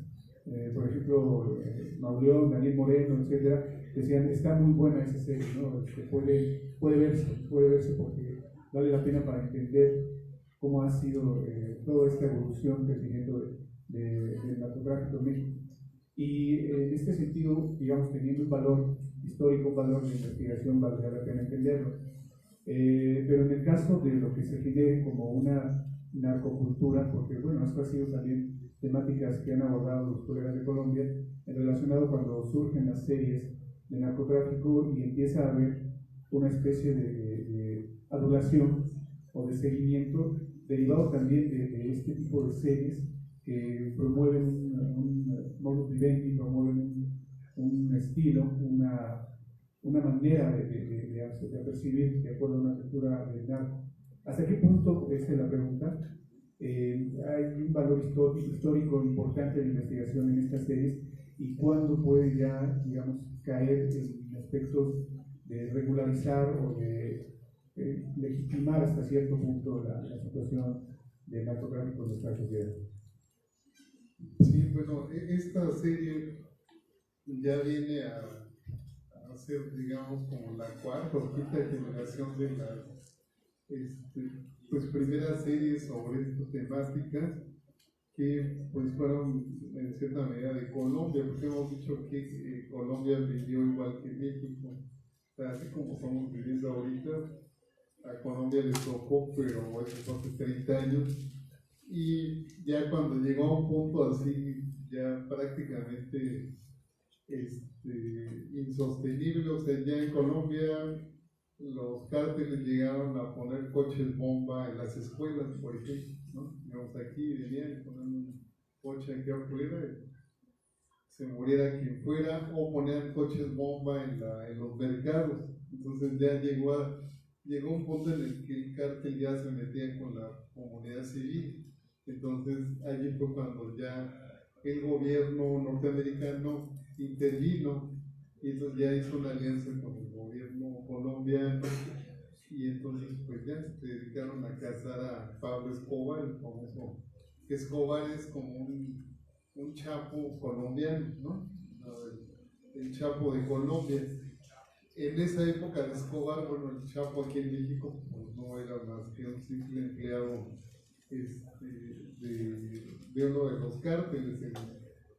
por ejemplo, Mauleón, Daniel Moreno, etcétera, decían, está muy buena esa serie, ¿no? Puede verse porque vale la pena para entender cómo ha sido toda esta evolución, crecimiento del narcotráfico en México. Y en este sentido, digamos, teniendo un valor histórico, un valor de investigación, valdría la pena entenderlo. Pero en el caso de lo que se genere como una narcocultura, porque bueno, esto ha sido también temáticas que han abordado los colegas de Colombia, en relacionado cuando surgen las series de narcotráfico y empieza a haber una especie de adulación o de seguimiento derivado también de este tipo de series que promueven un modus vivendi, promueven un estilo, una manera de percibir de acuerdo a una cultura del narco. ¿Hasta qué punto, esta es la pregunta, hay un valor histórico importante de investigación en estas series y cuándo puede ya, digamos, caer en aspectos de regularizar o de legitimar hasta cierto punto la situación del narcotráfico en nuestra sociedad? Sí, bueno, esta serie ya viene a ser, digamos, como la cuarta o quinta generación de las pues, primeras series sobre esta temática que pues fueron en cierta medida de Colombia, porque hemos dicho que Colombia vivió igual que México, o sea, así como estamos viviendo ahorita, a Colombia les tocó, pero eso fue hace 30 años, y ya cuando llegó a un punto así, ya prácticamente insostenible, o sea, ya en Colombia los cárteles llegaron a poner coches bomba en las escuelas, por ejemplo, ¿no? Digamos, aquí venían y ponían un coche aquí afuera, se muriera quien fuera, o ponían coches bomba en los mercados. Entonces ya llegó un punto en el que el cártel ya se metía con la comunidad civil. Entonces allí fue cuando ya el gobierno norteamericano intervino y entonces ya hizo una alianza con el gobierno colombiano y entonces pues ya se dedicaron a cazar a Pablo Escobar, el famoso Escobar es como un chapo colombiano, ¿no? El chapo de Colombia. En esa época de Escobar, bueno, el chapo aquí en México pues, no era más que un simple empleado de uno de los cárteles.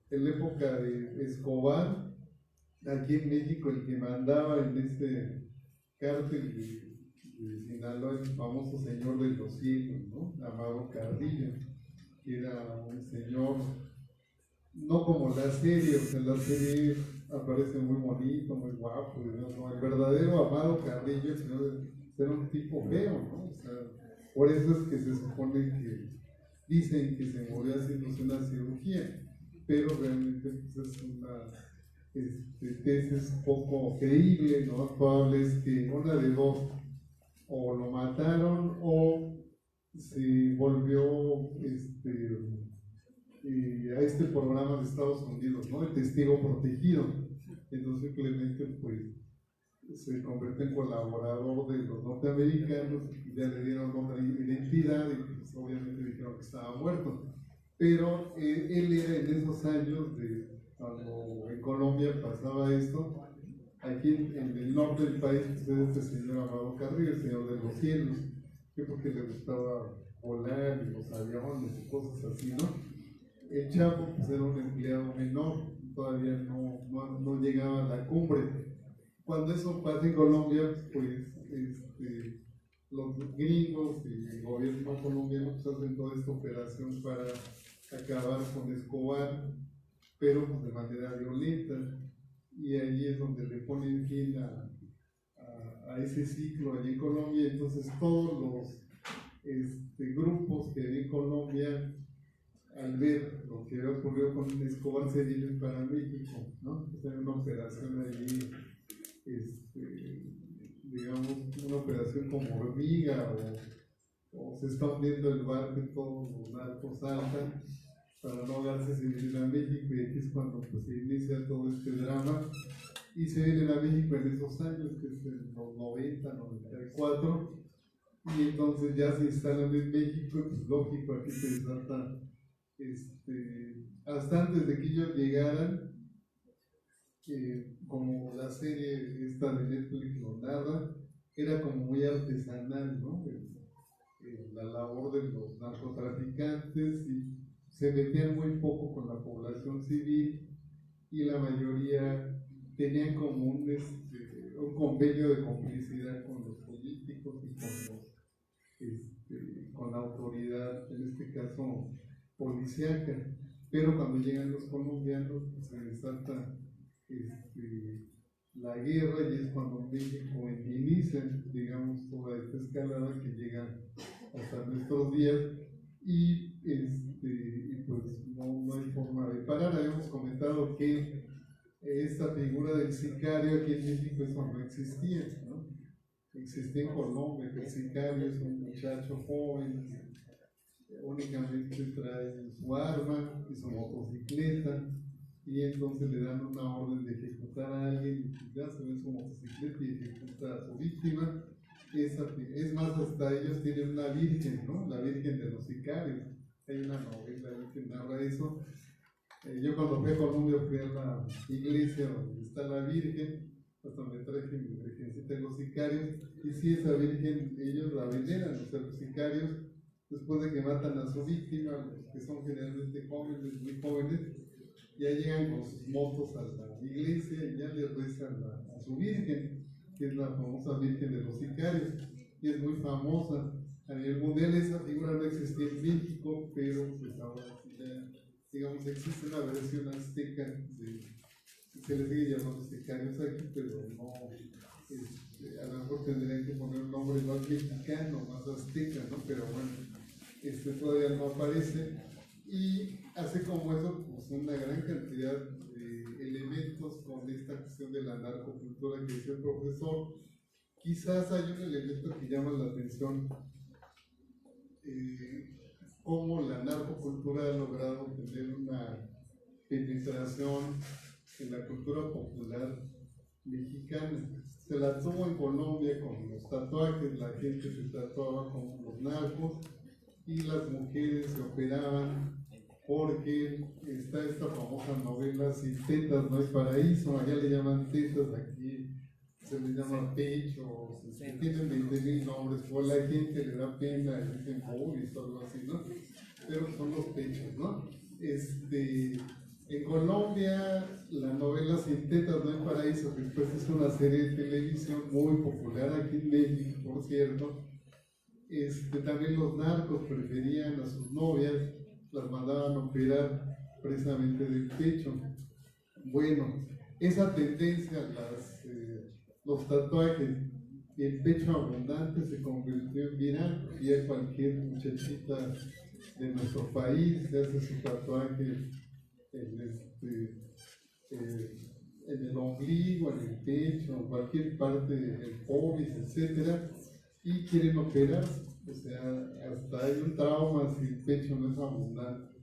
En la época de Escobar, aquí en México, el que mandaba en este cártel de Sinaloa, el famoso señor de los cielos, ¿no? Amado Carrillo, que era un señor, no como la serie, o sea, la serie aparece muy bonito, muy guapo, ¿no? El verdadero Amado Carrillo, el señor era un tipo feo, ¿no? O sea, por eso es que se supone que dicen que se murió haciéndose una cirugía, pero realmente pues, es una tesis poco creíble, lo más probable es que una de dos, o lo mataron o se volvió a este programa de Estados Unidos, ¿no? El testigo protegido. Entonces simplemente pues se convierte en colaborador de los norteamericanos, ya le dieron otra identidad y pues, obviamente dijeron que estaba muerto. Pero él era en esos años cuando en Colombia pasaba esto, aquí en el norte del país, pues es este señor Amado Carrillo, el señor de los cielos, que porque le gustaba volar y los aviones y cosas así, ¿no? El Chapo pues era un empleado menor, todavía no llegaba a la cumbre. Cuando eso pasa en Colombia, pues los gringos y el gobierno colombiano pues, hacen toda esta operación para acabar con Escobar, pero pues, de manera violenta. Y ahí es donde le ponen fin a ese ciclo allí en Colombia. Entonces todos los grupos que hay en Colombia, al ver lo que había ocurrido con Escobar, se vienen para México, ¿no? O sea, una operación allí, digamos, una operación como hormiga, o se está hundiendo el barco y todos los narcos saltan para no ahogarse, se vienen a México y aquí es cuando pues, se inicia todo este drama y se vienen a México en esos años, que es en los 90, 94, y entonces ya se instalan en México, pues lógico, aquí se desata, hasta antes de que ellos llegaran, como la serie esta de Netflix lo narra, era como muy artesanal, ¿no? La labor de los narcotraficantes y se metían muy poco con la población civil y la mayoría tenían como un convenio de complicidad con los políticos y con la autoridad, en este caso policíaca. Pero cuando llegan los colombianos, pues se desata la guerra y es cuando México inicia, digamos, toda esta escalada que llega hasta nuestros días y pues no hay forma de parar. Habíamos comentado que esta figura del sicario aquí en México eso no existía, ¿no? Existía en Colombia, que el sicario es un muchacho joven que únicamente trae su arma y su motocicleta y entonces le dan una orden de ejecutar a alguien y ya se ve su motocicleta y ejecuta a su víctima. Es más, hasta ellos tienen una virgen, ¿no? La Virgen de los Sicarios. Hay una novela que narra eso. Yo cuando fui a Colombia fui a la iglesia donde está la Virgen, hasta me traje mi virgencita de los sicarios, y sí, esa Virgen, ellos la veneran, o sea, los sicarios, después de que matan a su víctima, los que son generalmente jóvenes, muy jóvenes, ya llegan con sus motos a la iglesia y ya le rezan a su Virgen, que es la famosa Virgen de los Sicarios, y es muy famosa. A nivel mundial esa figura no existía en México, pero pues ahora sí ya, digamos, existe una versión azteca, se le sigue llamando sicarios aquí, pero no, a lo mejor tendrían que poner un nombre más mexicano, más azteca, ¿no? Pero bueno, todavía no aparece. Y hace como eso, pues una gran cantidad de elementos con esta cuestión de la narcocultura que dice el profesor. Quizás hay un elemento que llama la atención, cómo la narcocultura ha logrado tener una penetración en la cultura popular mexicana. Se la tuvo en Colombia con los tatuajes, la gente se tatuaba como los narcos y las mujeres se operaban porque está esta famosa novela Sin tetas no hay paraíso, allá le llaman tetas, aquí se le llama pecho, tienen 20,000 nombres, o la gente le da pena y dicen boobies o algo así, ¿no? Pero son los pechos, ¿no? En Colombia, la novela Sin tetas no hay paraíso, que después es una serie de televisión muy popular aquí en México, por cierto. También los narcos preferían a sus novias, las mandaban a operar precisamente del pecho. Bueno, esa tendencia, los tatuajes y el pecho abundante se convirtió en viral, y a cualquier muchachita de nuestro país se hace su tatuaje en el ombligo, en el pecho, en cualquier parte del pubis, etcétera, y quieren operarse. O sea, hasta hay un trauma si el pecho no es abundante.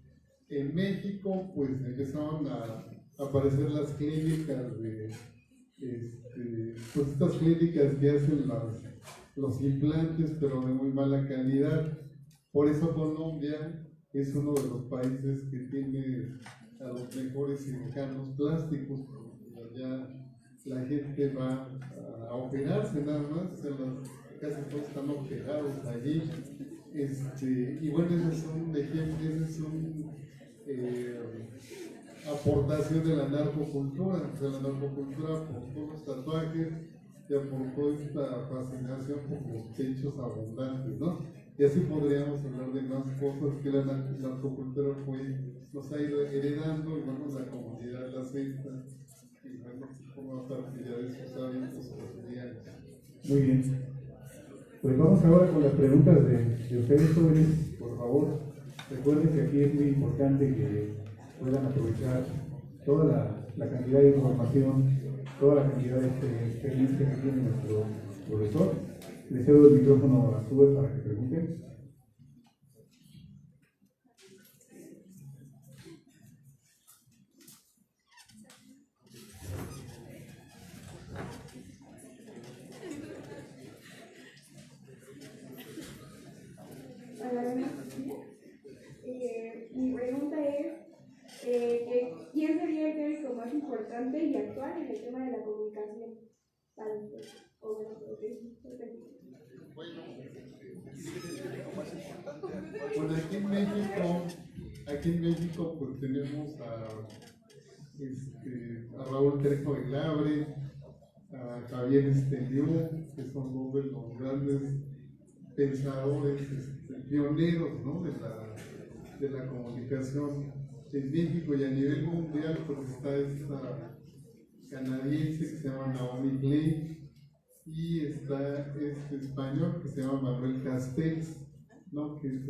En México, pues empezaron a aparecer las clínicas pues estas clínicas que hacen los implantes, pero de muy mala calidad. Por eso Colombia es uno de los países que tiene a los mejores cirujanos plásticos, porque allá la gente va a operarse nada más, o sea, casi todos están operados allí. Y bueno, ese es un ejemplo, ese es aportación de la narcocultura. O sea, la narcocultura aportó los tatuajes y aportó esta fascinación por los pechos abundantes, ¿no? Y así podríamos hablar de más cosas que la narcocultura nos ha ido heredando, y bueno, la comunidad la acepta y bueno, forma parte ya de sus hábitos cotidianos. Muy bien. Pues vamos ahora con las preguntas de ustedes, jóvenes, por favor. Recuerden que aquí es muy importante que puedan aprovechar toda la cantidad de información, toda la cantidad de experiencia que tiene nuestro profesor. Le cedo el micrófono a Sube para que pregunte. Mi pregunta es, ¿quién sería el teórico más importante y actual en el tema de la comunicación para usted? Bueno, aquí en México Aquí en México pues tenemos a Raúl Trejo de Labre, a Javier Esteliú, que son dos de los grandes pensadores, pioneros, ¿no? de la comunicación en México, y a nivel mundial pues está esta canadiense que se llama Naomi Klein, y está este español que se llama Manuel Castells, ¿no? Que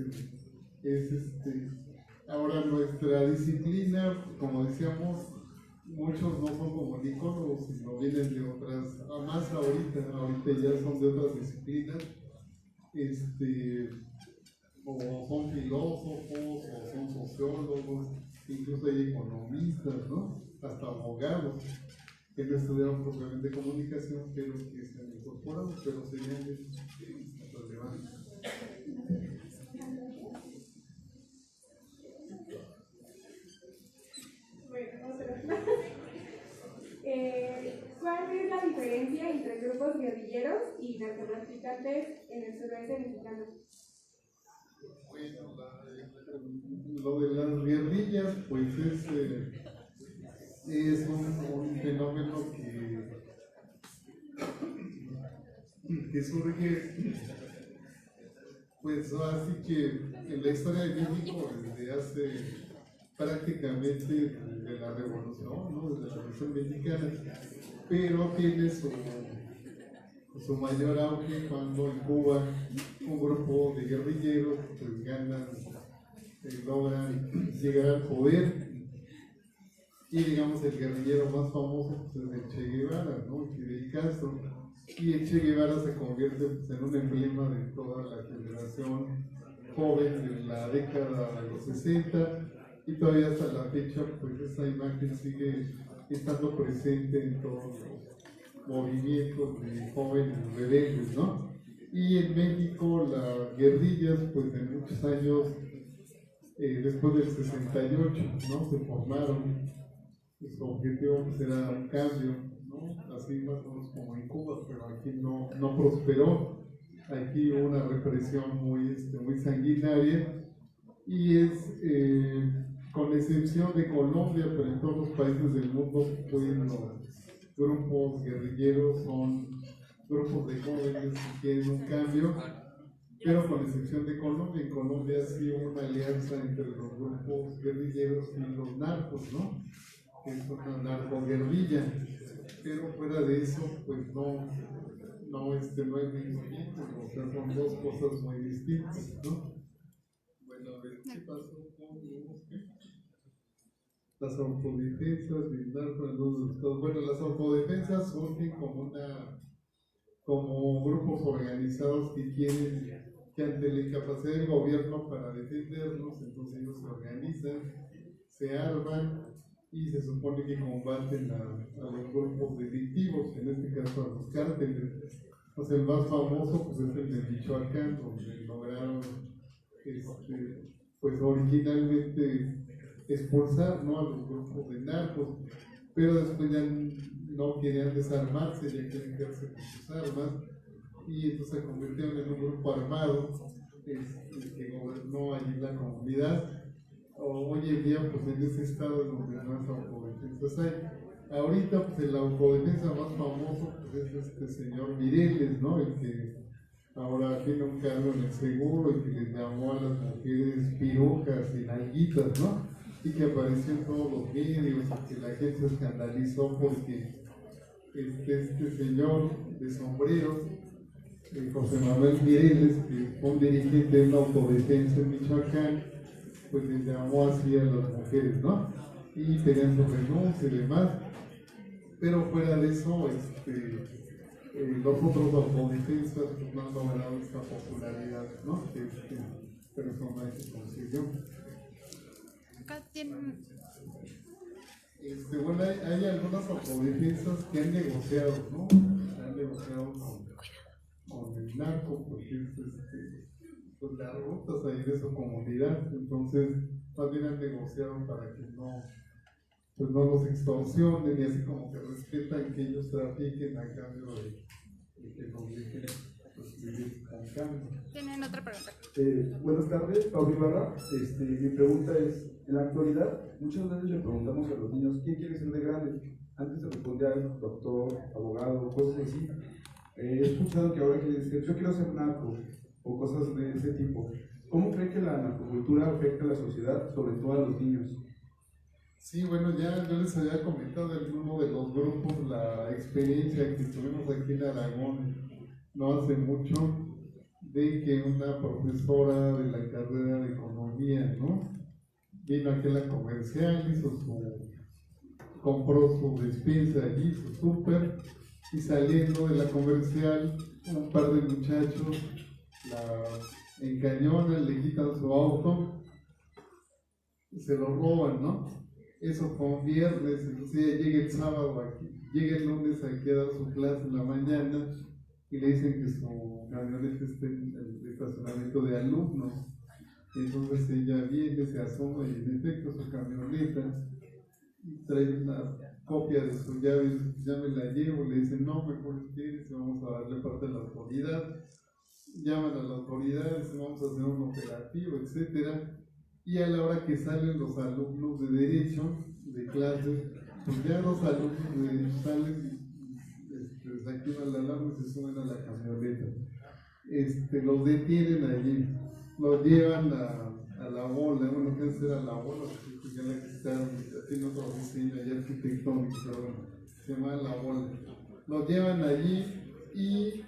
ahora nuestra disciplina, como decíamos, muchos no son comunicólogos, sino vienen de otras, más ahorita ya son de otras disciplinas, o son filósofos, o son sociólogos, incluso hay economistas, ¿no? Hasta abogados que no estudiaron propiamente comunicación, pero que se han incorporado, pero serían relevantes. ¿Cuál es la diferencia entre grupos guerrilleros y narcotraficantes en el sureste mexicano? Bueno, lo de las guerrillas, pues es un fenómeno que surge, pues así que en la historia de México desde hace prácticamente de la revolución, ¿no? Desde la revolución mexicana, pero tiene su mayor auge cuando en Cuba un grupo de guerrilleros pues logran llegar al poder, y digamos el guerrillero más famoso pues, es el Che Guevara, ¿no? Fidel Castro, y el Che Guevara se convierte pues, en un emblema de toda la generación joven de la década de los 60, y todavía hasta la fecha pues esa imagen sigue estando presente en todos los movimientos de jóvenes rebeldes, ¿no? Y en México las guerrillas pues en muchos años después del 68, ¿no? Se formaron. Su objetivo pues, era un cambio, ¿no? Así más o menos como en Cuba, pero aquí no prosperó. Aquí hubo una represión muy sanguinaria, y con excepción de Colombia, pero en todos los países del mundo, pues los grupos guerrilleros son grupos de jóvenes que quieren un cambio, pero con excepción de Colombia. En Colombia sí hubo una alianza entre los grupos guerrilleros y los narcos, ¿no? Que es una narcoguerrilla, pero fuera de eso, pues no hay movimiento, o sea, son dos cosas muy distintas, ¿no? Bueno, a ver, ¿qué pasó con las autodefensas, blindar con los estados? Bueno, las autodefensas surgen como grupos organizados que ante la incapacidad del gobierno para defenderlos, entonces ellos se organizan, se arman y se supone que combaten a los grupos delictivos, en este caso a los cárteles. O sea, el más famoso pues, es el de Michoacán, donde lograron pues originalmente expulsar, ¿no? A los grupos de narcos, pero después ya no querían desarmarse, ya querían quedarse con sus armas, y entonces se convirtieron en un grupo armado que gobernó allí la comunidad. Hoy en día, pues en ese estado es donde más autodefensas hay. Ahorita, pues el autodefensa más famoso pues, es este señor Mireles, ¿no? El que ahora tiene un cargo en el seguro y que les llamó a las mujeres pirojas y nalguitas, ¿no? Y que apareció en todos los medios y que la gente se escandalizó porque este señor de sombrero, José Manuel Mireles, que fue un dirigente de una autodefensa en Michoacán, pues les llamó así a las mujeres, ¿no? Y pedían su renuncia y demás. Pero fuera de eso, los otros autodefensas pues, no han logrado esta popularidad, ¿no? Que este personaje consiguió. Acá tienen... Bueno, hay algunas autodefensas que han negociado, ¿no? Han negociado con el narco, porque es pues las rutas ahí de su comunidad, entonces también han negociado para que no los extorsionen, y así como que respetan que ellos trafiquen a cambio de que los dejen pues, vivir con cáncer. Tienen otra pregunta. Buenas tardes, Pablo Ibarra. Mi pregunta es, en la actualidad, muchas veces le preguntamos a los niños, ¿quién quiere ser de grande? Antes se respondía doctor, abogado, cosas así. He escuchado que ahora quiere decir, yo quiero ser narco, o cosas de ese tipo. ¿Cómo cree que la narcocultura afecta a la sociedad, sobre todo a los niños? Sí, bueno, ya yo les había comentado en uno de los grupos la experiencia que tuvimos aquí en Aragón no hace mucho, de que una profesora de la carrera de economía, ¿no? Vino aquí a la comercial, compró su despensa allí, su súper, y saliendo de la comercial, un par de muchachos la encañonan, le quitan su auto, se lo roban, ¿no? Eso fue un viernes, entonces ella llega el sábado aquí, llega el lunes aquí a dar su clase en la mañana y le dicen que su camioneta está en el estacionamiento de alumnos. Entonces ella viene, se asoma y en efecto su camioneta trae una copia de su llave, dice, ya me la llevo, le dicen no, mejor espérese, vamos a darle parte a la autoridad. Llaman a la autoridad, dicen vamos a hacer un operativo, etcétera. Y a la hora que salen los alumnos de Derecho de clase, pues ya los alumnos de Derecho salen, desactivan la alarma y se suben a la camioneta. Los detienen allí, los llevan a la bola, bueno, ¿qué será la bola? Porque ya la quitaron, tiene otro diseño allá arquitectónico, pero bueno, se llama la bola. Los llevan allí y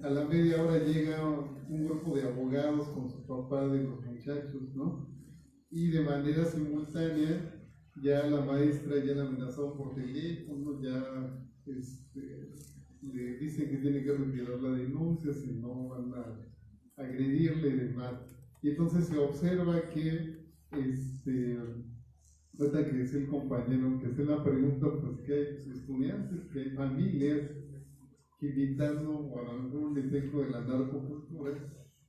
a la media hora llega un grupo de abogados con su papá de los muchachos, ¿no? Y de manera simultánea ya la maestra ya la amenazó por teléfono, ya le dicen que tiene que retirar la denuncia, si no van a agredirle y demás. Y entonces se observa que, ahorita que es el compañero que hace la pregunta, pues que hay estudiantes, que hay familias que invitando, o a lo mejor un efecto de la narcocultura,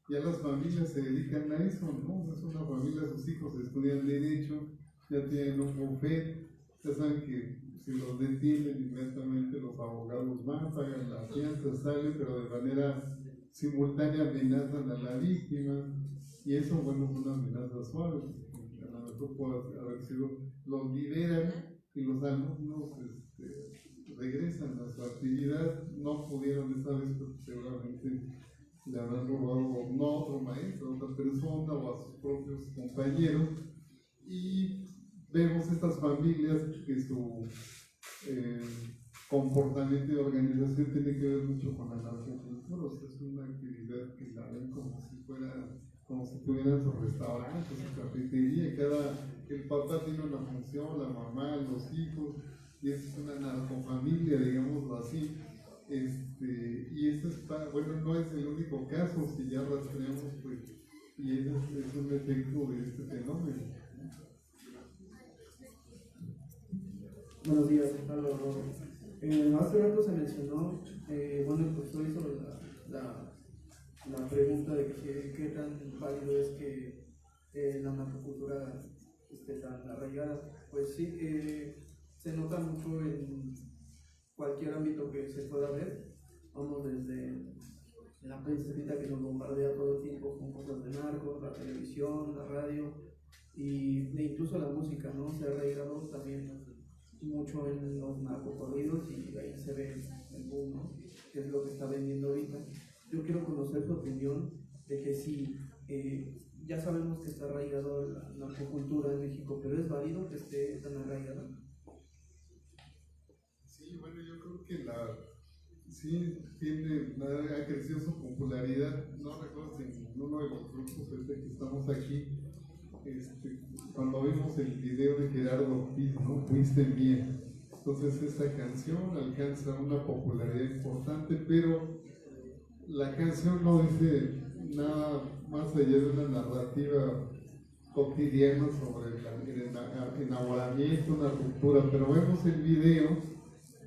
ya las familias se dedican a eso, ¿no? Es una familia, sus hijos estudian Derecho, ya tienen un bufet, ya saben que si los detienen inmediatamente los abogados van, pagan la fianza, salen, pero de manera simultánea amenazan a la víctima, y eso, bueno, es una amenaza suave, a lo mejor puede haber sido, los liberan y los alumnos regresan a su actividad, no pudieron esta vez, pero seguramente le habrán robado no a otro maestro, a otra persona o a sus propios compañeros, y vemos estas familias que su comportamiento y organización tiene que ver mucho con la narcocultura, o sea, es una actividad que la ven como si tuvieran su restaurante, su cafetería, el papá tiene una función, la mamá, los hijos, y es una narcofamilia, digámoslo así. Y eso está, bueno, no es el único caso, si ya rastreamos, pues, y ese es un efecto de este fenómeno. Buenos días, Pablo Rojo. Hace rato se mencionó, bueno, el profesor hizo la pregunta de qué tan válido es que la narcocultura esté tan arraigada. Pues sí, se nota mucho en cualquier ámbito que se pueda ver. Vamos desde la prensa escrita que nos bombardea todo el tiempo con cosas de narcos, la televisión, la radio e incluso la música, ¿no? Se ha arraigado también mucho en los narcocorridos y ahí se ve el boom, ¿no? Que es lo que está vendiendo ahorita. Yo quiero conocer su opinión de que si ya sabemos que está arraigado la narcocultura en México, pero ¿es válido que esté tan arraigada? Sí, bueno, yo creo que sí ha crecido su popularidad. No recuerdo si en uno de los grupos que estamos aquí, cuando vimos el video de Gerardo Ortiz, ¿no? Fuiste mía. Entonces esta canción alcanza una popularidad importante, pero la canción no dice nada más allá de una narrativa cotidiana sobre el enamoramiento, una ruptura, pero vemos el video.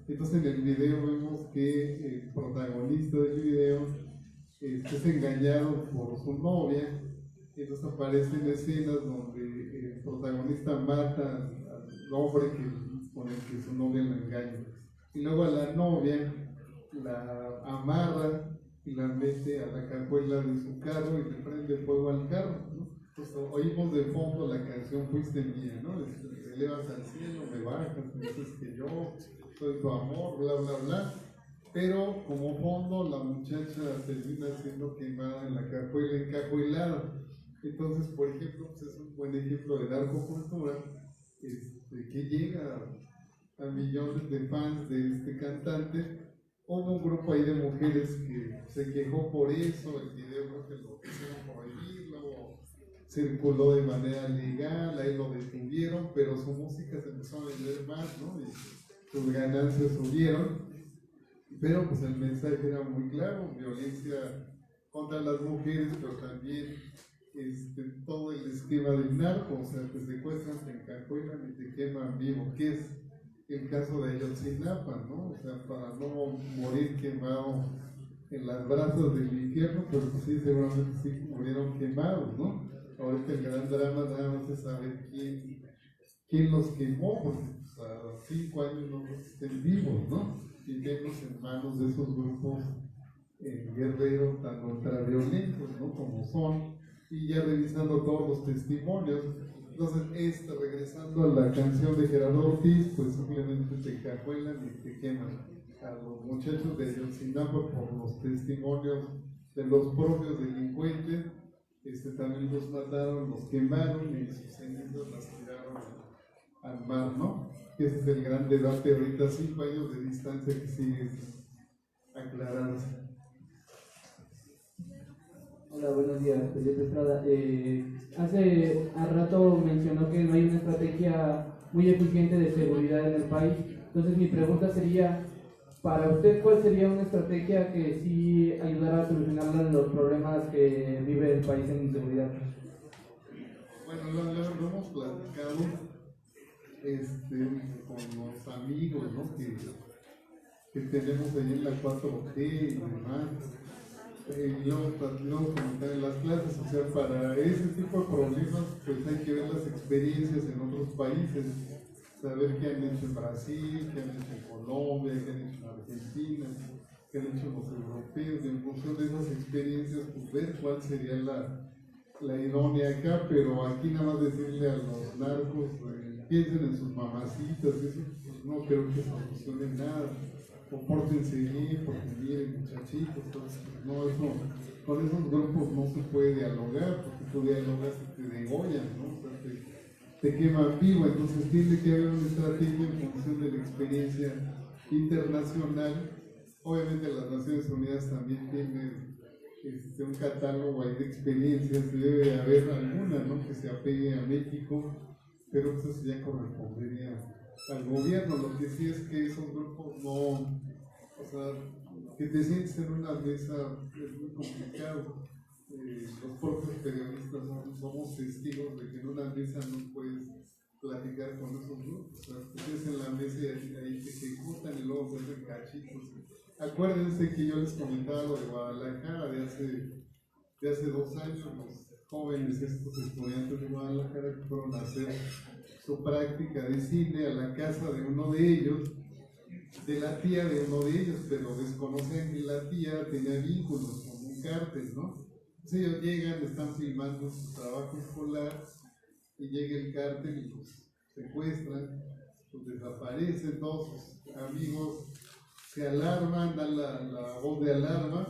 Entonces en el video vemos que el protagonista del video es engañado por su novia. Entonces aparecen escenas donde el protagonista mata al hombre con el que su novia lo engaña. Y luego a la novia la amarra y la mete a la cajuela de su carro y le prende fuego al carro, ¿no? Entonces, oímos de fondo la canción Fuiste Mía, ¿no? Te elevas al cielo, me bajas, me dices que yo soy tu amor, bla, bla, bla. Pero como fondo la muchacha termina siendo quemada en la cajuela, encajuelada. Entonces, por ejemplo, pues es un buen ejemplo de narcocultura que llega a millones de fans de este cantante. Hubo un grupo ahí de mujeres que se quejó por eso, el video creo que lo quisieron prohibir, luego circuló de manera legal, ahí lo detuvieron, pero su música se empezó a vender más, ¿no? Y sus ganancias subieron, pero pues el mensaje era muy claro: violencia contra las mujeres, pero también todo el esquema del narco, o sea, te secuestran, te encarcelan y te queman vivo, que es el caso de Ayotzinapa, ¿no? O sea, para no morir quemado en las brasas del infierno, pero pues sí, seguramente sí murieron quemados, ¿no? Ahorita el gran drama nada más es saber quién los quemó, porque pues, a 5 años no estén vivos, ¿no? Y menos en manos de esos grupos guerreros tan ultraviolentos, ¿no? Como son, y ya revisando todos los testimonios. Entonces, regresando a la canción de Gerardo Ortiz, pues simplemente te encajuelan y te queman a los muchachos de Ayotzinapa por los testimonios de los propios delincuentes. También los mataron, los quemaron y sus cenizas las tiraron al mar, ¿no? Ese es el gran debate ahorita, 5 años de distancia, que sigue aclarándose. Hola, buenos días, Felipe Estrada. Hace rato mencionó que no hay una estrategia muy eficiente de seguridad en el país. Entonces mi pregunta sería, para usted, ¿cuál sería una estrategia que sí ayudara a solucionar los problemas que vive el país en inseguridad? Bueno, lo hemos platicado con los amigos, ¿no? que tenemos ahí en la 4G y demás. Y luego comentar en las clases, o sea, para ese tipo de problemas pues hay que ver las experiencias en otros países, saber qué han hecho en Brasil, qué han hecho en Colombia, qué han hecho en Argentina, qué han hecho los europeos, y en función de esas experiencias pues ver cuál sería la idónea acá. Pero aquí nada más decirle a los narcos piensen en sus mamacitas, eso pues no creo que solucione nada. Compórtense bien, porque miren, muchachitos, entonces, no, eso, con esos grupos no se puede dialogar, porque tú dialogas y te degollan, ¿no? O sea, te queman vivo. Entonces tiene que haber una estrategia en función de la experiencia internacional. Obviamente las Naciones Unidas también tienen un catálogo ahí de experiencias, debe haber alguna, ¿no?, que se apegue a México, pero eso ya correspondería al gobierno. Lo que sí es que esos grupos no, o sea, que te sientes en una mesa es muy complicado. Los propios periodistas somos testigos de que en una mesa no puedes platicar con esos grupos. O sea, te sientes en la mesa y ahí te ejecutan y luego se hacen cachitos. Acuérdense que yo les comentaba lo de Guadalajara de hace 2 años, los jóvenes, estos estudiantes de Guadalajara, que fueron a hacer su práctica de cine a la casa de uno de ellos, de la tía de uno de ellos, pero desconocen que la tía tenía vínculos con un cártel, ¿no? Entonces ellos llegan, están filmando su trabajo escolar y llega el cártel y los secuestran, los desaparecen. Todos sus amigos se alarman, dan la voz de alarma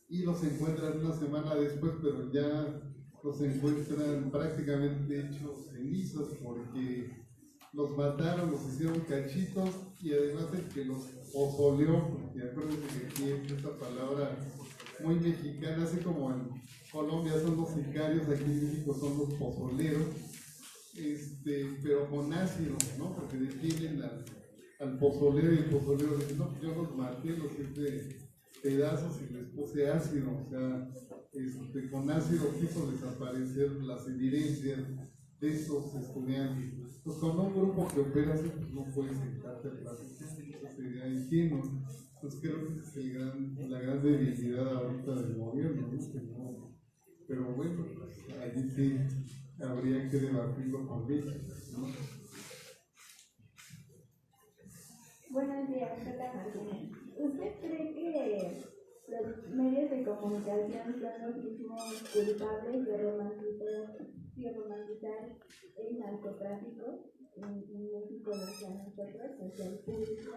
y los encuentran una semana después, pero ya los encuentran prácticamente hechos cenizas, porque los mataron, los hicieron cachitos, y además el que los pozoleó, porque acuérdense que aquí es esta palabra muy mexicana, así como en Colombia son los sicarios, aquí en México son los pozoleros, pero con ácido, ¿no? Porque detienen al pozolero y el pozolero dice: no, yo los maté, los hice pedazos y les puse ácido. O sea, con ácido quiso desaparecer las evidencias de estos estudiantes. Pues cuando un grupo que opera así, pues no puede sentarte a platicar, eso sería ingenuo. Pues creo que esa es la gran debilidad ahorita del gobierno, ¿no? Pero bueno, pues allí sí habría que debatirlo con ellos, ¿no? Buenos días, soy la Martínez. ¿Usted cree que los medios de comunicación son los mismos culpables de romantizar el narcotráfico y México hacia nosotros, hacia el público.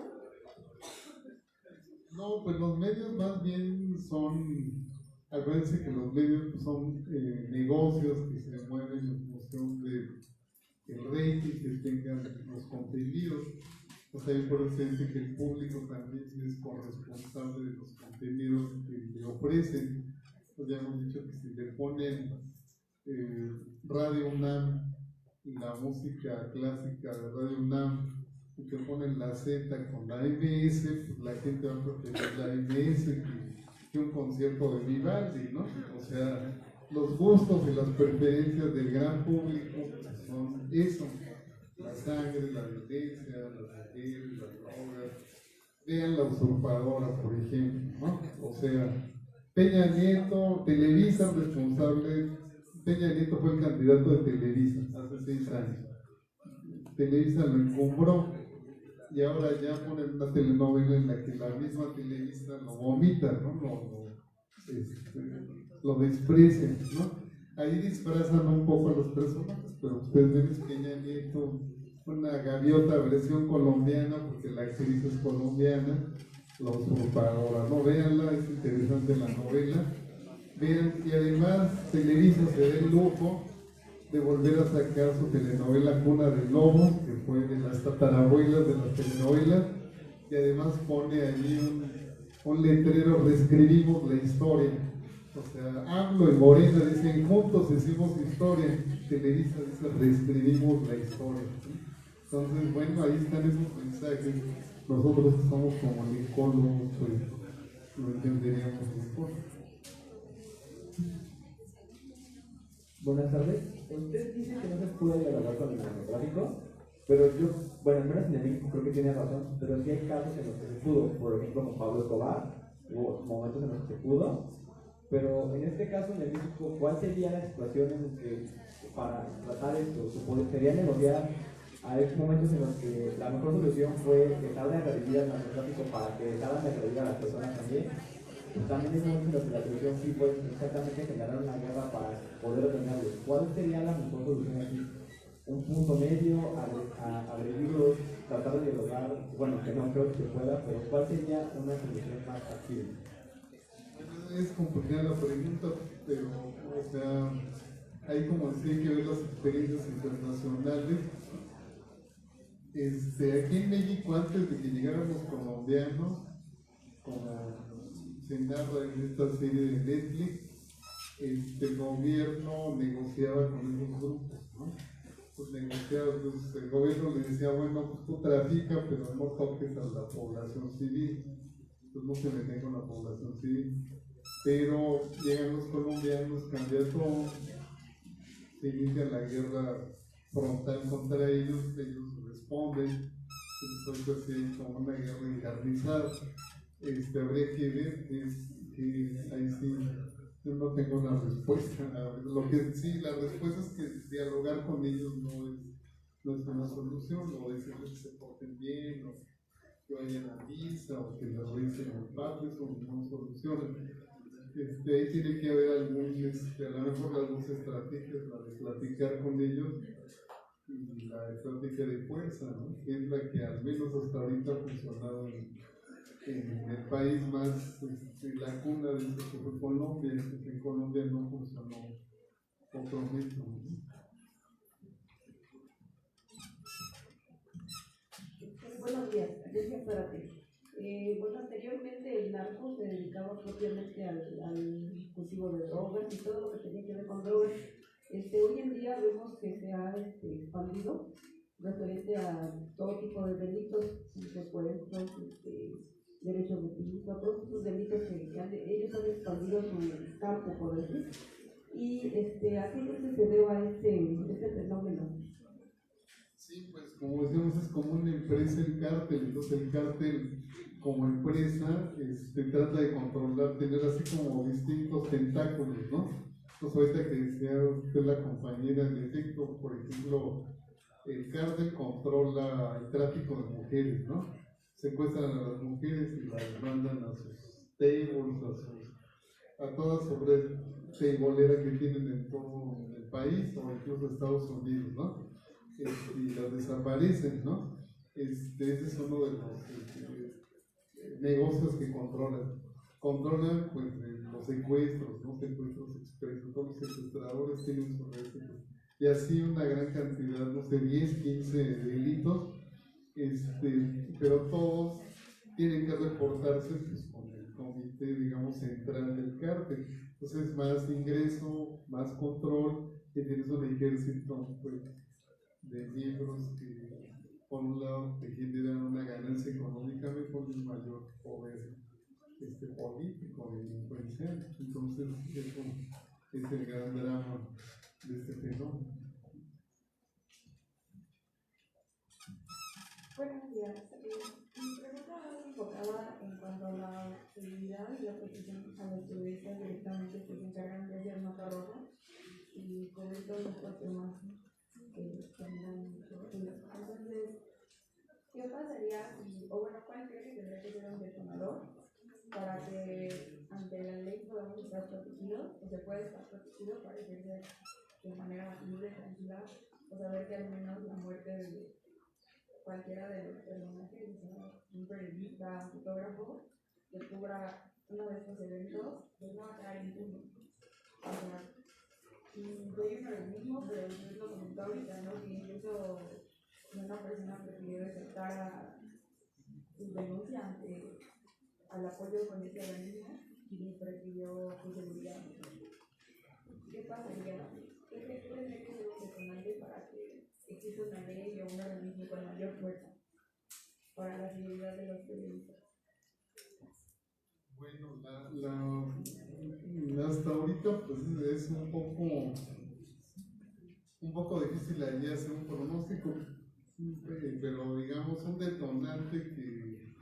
No, pues los medios más bien son, acuérdense que los medios pues, son negocios que se mueven en función del rating que tengan los contenidos. O sea, por eso se dice que el público también es corresponsable de los contenidos que le ofrecen. Pues ya hemos dicho que si le ponen Radio UNAM, la música clásica de Radio UNAM, y que ponen la Z con la MS, pues la gente va a preferir la MS que un concierto de Vivaldi, ¿no? O sea, los gustos y las preferencias del gran público son eso: la sangre, la violencia, las mujeres, las drogas. Vean La Usurpadora, por ejemplo, ¿no? O sea, Peña Nieto, Televisa responsable. Peña Nieto fue el candidato de Televisa hace 6 años. Televisa lo encumbró y ahora ya ponen una telenovela en la que la misma Televisa lo vomita, ¿no? Lo desprecia, ¿no? Ahí disfrazan un poco a los personajes, pero ustedes ven que Peña Nieto, una gaviota versión colombiana, porque la actriz es colombiana, La Usurpadora, ¿no? Véanla, es interesante la novela. Vean, y además Televisa se da el lujo de volver a sacar su telenovela Cuna de Lobos, que fue de las tatarabuelas de las telenovelas, y además pone allí un letrero: reescribimos la historia. O sea, AMLO y Morena dicen juntos hicimos historia, Televisa dice reescribimos la historia. Entonces, bueno, ahí están esos mensajes. Nosotros que somos como licólogos, pues lo entenderíamos mejor. Buenas tardes. Usted dice que no se puede dialogar con el narcotráfico, pero yo, bueno, al menos en el México creo que tiene razón, pero sí hay casos en los que se pudo, por ejemplo con Pablo Escobar, hubo momentos en los que se pudo, pero en este caso en el México, ¿cuál sería la situación en que para tratar esto sería negociar? Hay momentos en los que la mejor solución fue dejar de agredir al narcotráfico para que dejaran de agredir a las personas también. También hay momentos en los que la solución sí fue exactamente generar una guerra para poder detenerlos. ¿Cuál sería la mejor solución aquí? ¿Un punto medio, agredirlos, tratar de dialogar? Bueno, que no creo que se pueda, pero ¿cuál sería una solución más factible? Es complicada la pregunta, pero, o sea, hay como decir, hay que ver las experiencias internacionales. Aquí en México, antes de que llegaran los colombianos, como se narra en esta serie de Netflix, el gobierno negociaba con esos grupos, ¿no? Pues negociaba, pues el gobierno le decía, bueno, pues tú traficas, pero no toques a la población civil, pues no se meten con la población civil. Pero llegan los colombianos, cambia todo, se inicia la guerra frontal contra ellos responden, entonces así como una guerra encarnizada. Habría que ver, ahí sí, yo no tengo una respuesta. Lo que sí, la respuesta es que dialogar con ellos no es una solución, o decirles que se porten bien, o que vayan a misa, o que les recen el padre, eso no soluciona. Ahí tiene que haber a lo mejor algunas estrategias, la de platicar con ellos, y la estrategia de fuerza, ¿no? Que es la que al menos hasta ahorita ha funcionado en el país más, la cuna de esto que fue Colombia, que en Colombia no funcionó otro método. Buenos días, Alicia Zárate. Bueno, anteriormente el narco se dedicaba propiamente al cultivo de drogas y todo lo que tenía que ver con drogas. Hoy en día vemos que se ha expandido referente a todo tipo de delitos, secuestros, derechos de piso, todos esos delitos que ellos han expandido su campo, por decir. ¿Y a qué crees que se deba este fenómeno? Sí, pues como decíamos, es como una empresa el cártel, entonces el cártel como empresa trata de controlar, tener así como distintos tentáculos, ¿no? Pues ahorita que decía usted la compañera, en efecto, por ejemplo, el cártel controla el tráfico de mujeres, ¿no? Secuestran a las mujeres y las mandan a sus tables, a toda sobre teibolera que tienen en todo el país o incluso Estados Unidos, ¿no? Y las desaparecen, ¿no? Ese es uno de los negocios que controlan. Controlan pues los secuestros, ¿no? Secuestros expresos, todos los secuestradores tienen su red. Y así una gran cantidad, no sé, 10, 15 delitos, pero todos tienen que reportarse pues, con el comité, digamos, central del cártel. Entonces, más ingreso, más control, y tienes un ejército pues, de miembros que, por un lado, te generan una ganancia económica mejor y un mayor poder político e influencial. Entonces, eso es el gran drama de este fenómeno. Buenos días. Mi pregunta va enfocada en cuanto a la seguridad y la protección a los periodistas directamente que se encargan de hacer nota roja y cubrir todos los temas que tengan mucho. Entonces, ¿qué pasaría si, o bueno, cuál cree que tendría que ser un detonador para que ante la ley podamos estar protegidos, o se puede estar protegido para ejercer de manera libre, tranquila, o saber que al menos la muerte de cualquiera de los personajes, un periodista, un fotógrafo, que cubra uno de estos eventos, pues no va a quedar impune? O sea, doy un organismo, pero usted lo comentó ahorita, ¿no? Que incluso una persona prefirió desertar su denuncia ante al apoyo con ese organismo y prefirió su seguridad. ¿Qué pasaría? ¿Qué cree que tendría que ser un detonante para que exista una ley o un organismo con mayor fuerza para la seguridad de los periodistas? Bueno, hasta ahorita pues es un poco difícil ahí hacer un pronóstico, pero digamos un detonante que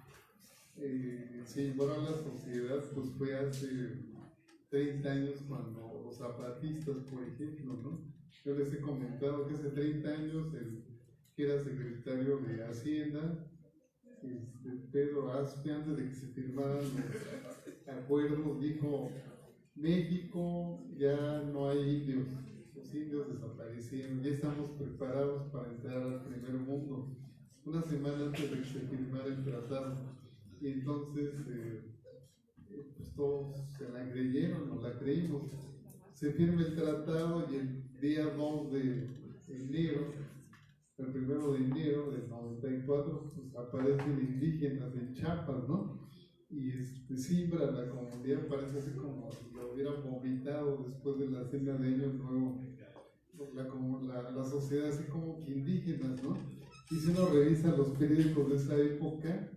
se llevó a la sociedad pues fue hace 30 años cuando los zapatistas, por ejemplo, ¿no? Yo les he comentado que hace 30 años el que era secretario de Hacienda, Pedro Aspe, antes de que se firmaran los acuerdos, dijo: México ya no hay indios, los indios desaparecieron, ya estamos preparados para entrar al primer mundo, una semana antes de que se firmara el tratado. Y entonces pues todos se la creyeron, nos la creímos. Se firma el tratado y el día 2 de enero, el 1 de enero del 94, pues aparecen indígenas en Chiapas, ¿no? Y simbra la comunidad, parece así como si lo hubieran vomitado después de la cena de Año Nuevo, la sociedad así como que indígenas, ¿no? Y si uno revisa los periódicos de esa época,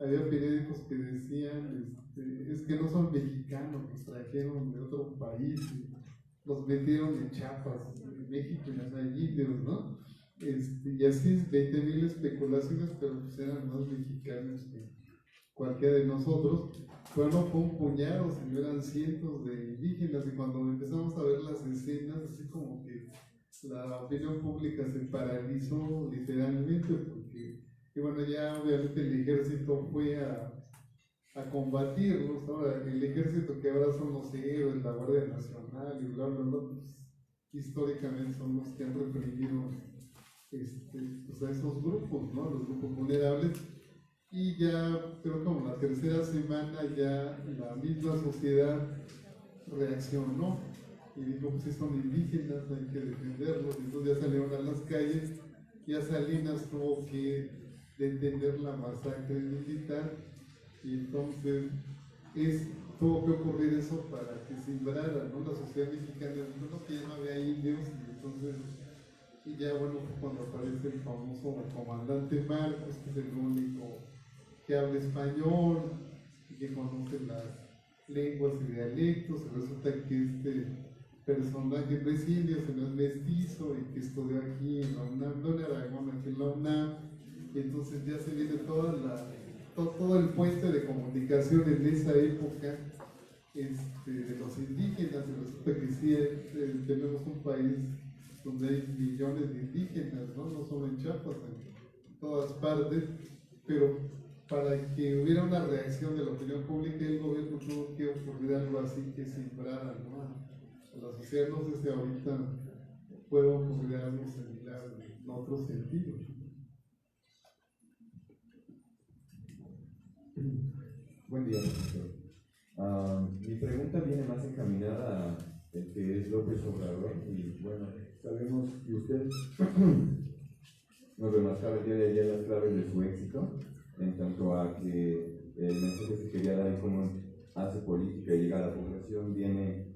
había periódicos que decían, es que no son mexicanos, los trajeron de otro país, los metieron en Chiapas, en México, y los hay indios, ¿no? Y así 20,000 especulaciones, pero pues eran más mexicanos que cualquiera de nosotros. Pero no fue un puñado, sino eran cientos de indígenas, y cuando empezamos a ver las escenas, así como que la opinión pública se paralizó literalmente, porque y bueno, ya obviamente el ejército fue a combatirlos. Ahora, el ejército que ahora son los héroes, la Guardia Nacional y bla, bla, bla, pues, históricamente son los que han reprimido pues a esos grupos, ¿no? Los grupos vulnerables. Y ya, creo que como la tercera semana, ya la misma sociedad reaccionó y dijo: pues si son indígenas, hay que defenderlos. Y entonces ya salieron a las calles. Ya Salinas tuvo que detener la masacre militar, y entonces tuvo que ocurrir eso para que sembrara, ¿no? La sociedad mexicana, no, que ya no había indios, y entonces, y ya bueno, cuando aparece el famoso comandante Marcos, que es el único que habla español y que conoce las lenguas y dialectos, y resulta que este personaje no es indio, sino es mestizo, y que estudió aquí en la UNAM, no en Aragón, aquí en la UNAM. Y entonces ya se viene todo el puente de comunicación en esa época de los indígenas, y resulta que sí tenemos un país donde hay millones de indígenas, no solo en Chiapas, en todas partes, pero para que hubiera una reacción de la opinión pública y el gobierno tuvo que ocurrir algo así que sembrara, ¿no? A la sociedad. No sé si ahorita puede ocurrir algo similar en otro sentido. Buen día, profesor. Mi pregunta viene más encaminada a el que es López Obrador, y bueno, sabemos que usted nos remarcaba el día de ayer las claves de su éxito, en tanto a que el mensaje que quería dar y cómo hace política y llega a la población viene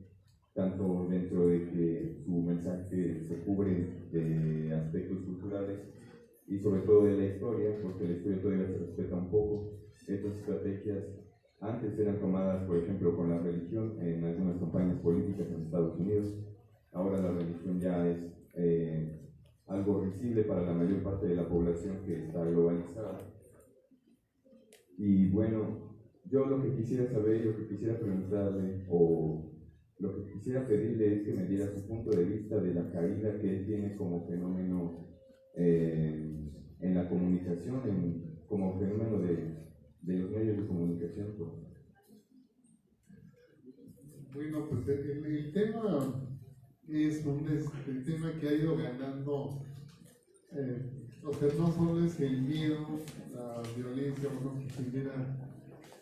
tanto dentro de que su mensaje se cubre de aspectos culturales y sobre todo de la historia, porque la historia todavía se respeta un poco. Estas estrategias antes eran tomadas, por ejemplo, con la religión en algunas campañas políticas en Estados Unidos. Ahora la religión ya es algo visible para la mayor parte de la población que está globalizada. Y bueno, yo lo que quisiera saber, lo que quisiera preguntarle, o lo que quisiera pedirle es que me diera su punto de vista de la caída que él tiene como fenómeno en la comunicación, como fenómeno de los medios de comunicación. Bueno, pues el tema es un tema que ha ido ganando, o sea, no solo es el miedo, la violencia, bueno, que genera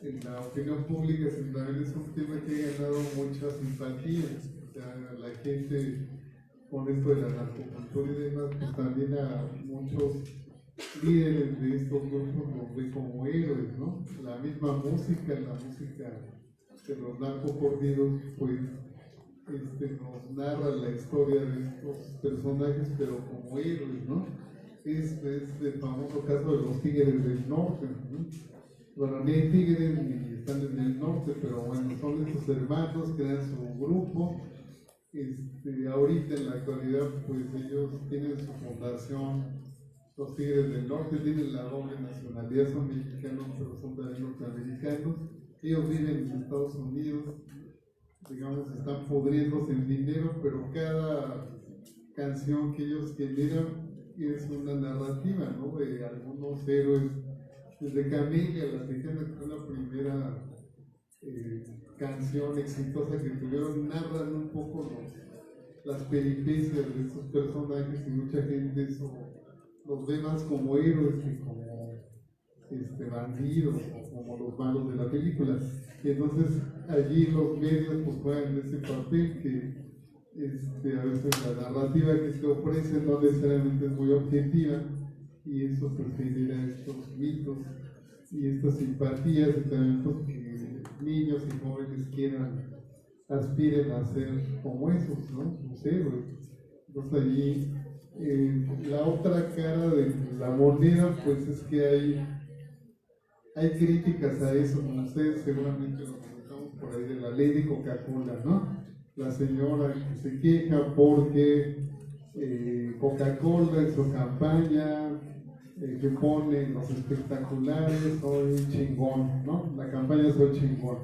en la opinión pública, sino también es un tema que ha ganado mucha simpatía. O sea, la gente con esto de la narcocultura y demás, pues también a muchos líderes de estos grupos los ve como héroes, ¿no? La misma música, la música de los narcocorridos, pues nos narra la historia de estos personajes, pero como héroes, ¿no? Es el famoso caso de los Tigres del Norte, ¿no? Bueno, ni hay tigres ni están en el norte, pero bueno, son estos hermanos, crean su grupo. Ahorita en la actualidad, pues ellos tienen su fundación. Los Tigres del Norte tienen la doble nacionalidad, son mexicanos, pero son también norteamericanos. Ellos viven en Estados Unidos, digamos, están pudriéndose en dinero, pero cada canción que ellos generan es una narrativa, ¿no? De algunos héroes. Desde Camelia, la Tejana, que fue la primera canción exitosa que tuvieron, narran un poco las peripecias de estos personajes, y mucha gente los ve más como héroes que como bandidos o como los malos de la película. Y entonces allí los medios pues juegan ese papel que a veces la narrativa que se ofrece no necesariamente es muy objetiva, y eso pues genera estos mitos y estas simpatías, y también pues, que niños y jóvenes aspiren a ser como esos, ¿no? Los héroes. Entonces allí la otra cara de la moneda pues es que hay críticas a eso, como ustedes seguramente lo comentamos por ahí, de la ley de Coca-Cola, ¿no? La señora que se queja porque Coca-Cola en su campaña que pone en los espectaculares soy chingón, ¿no? La campaña soy chingón.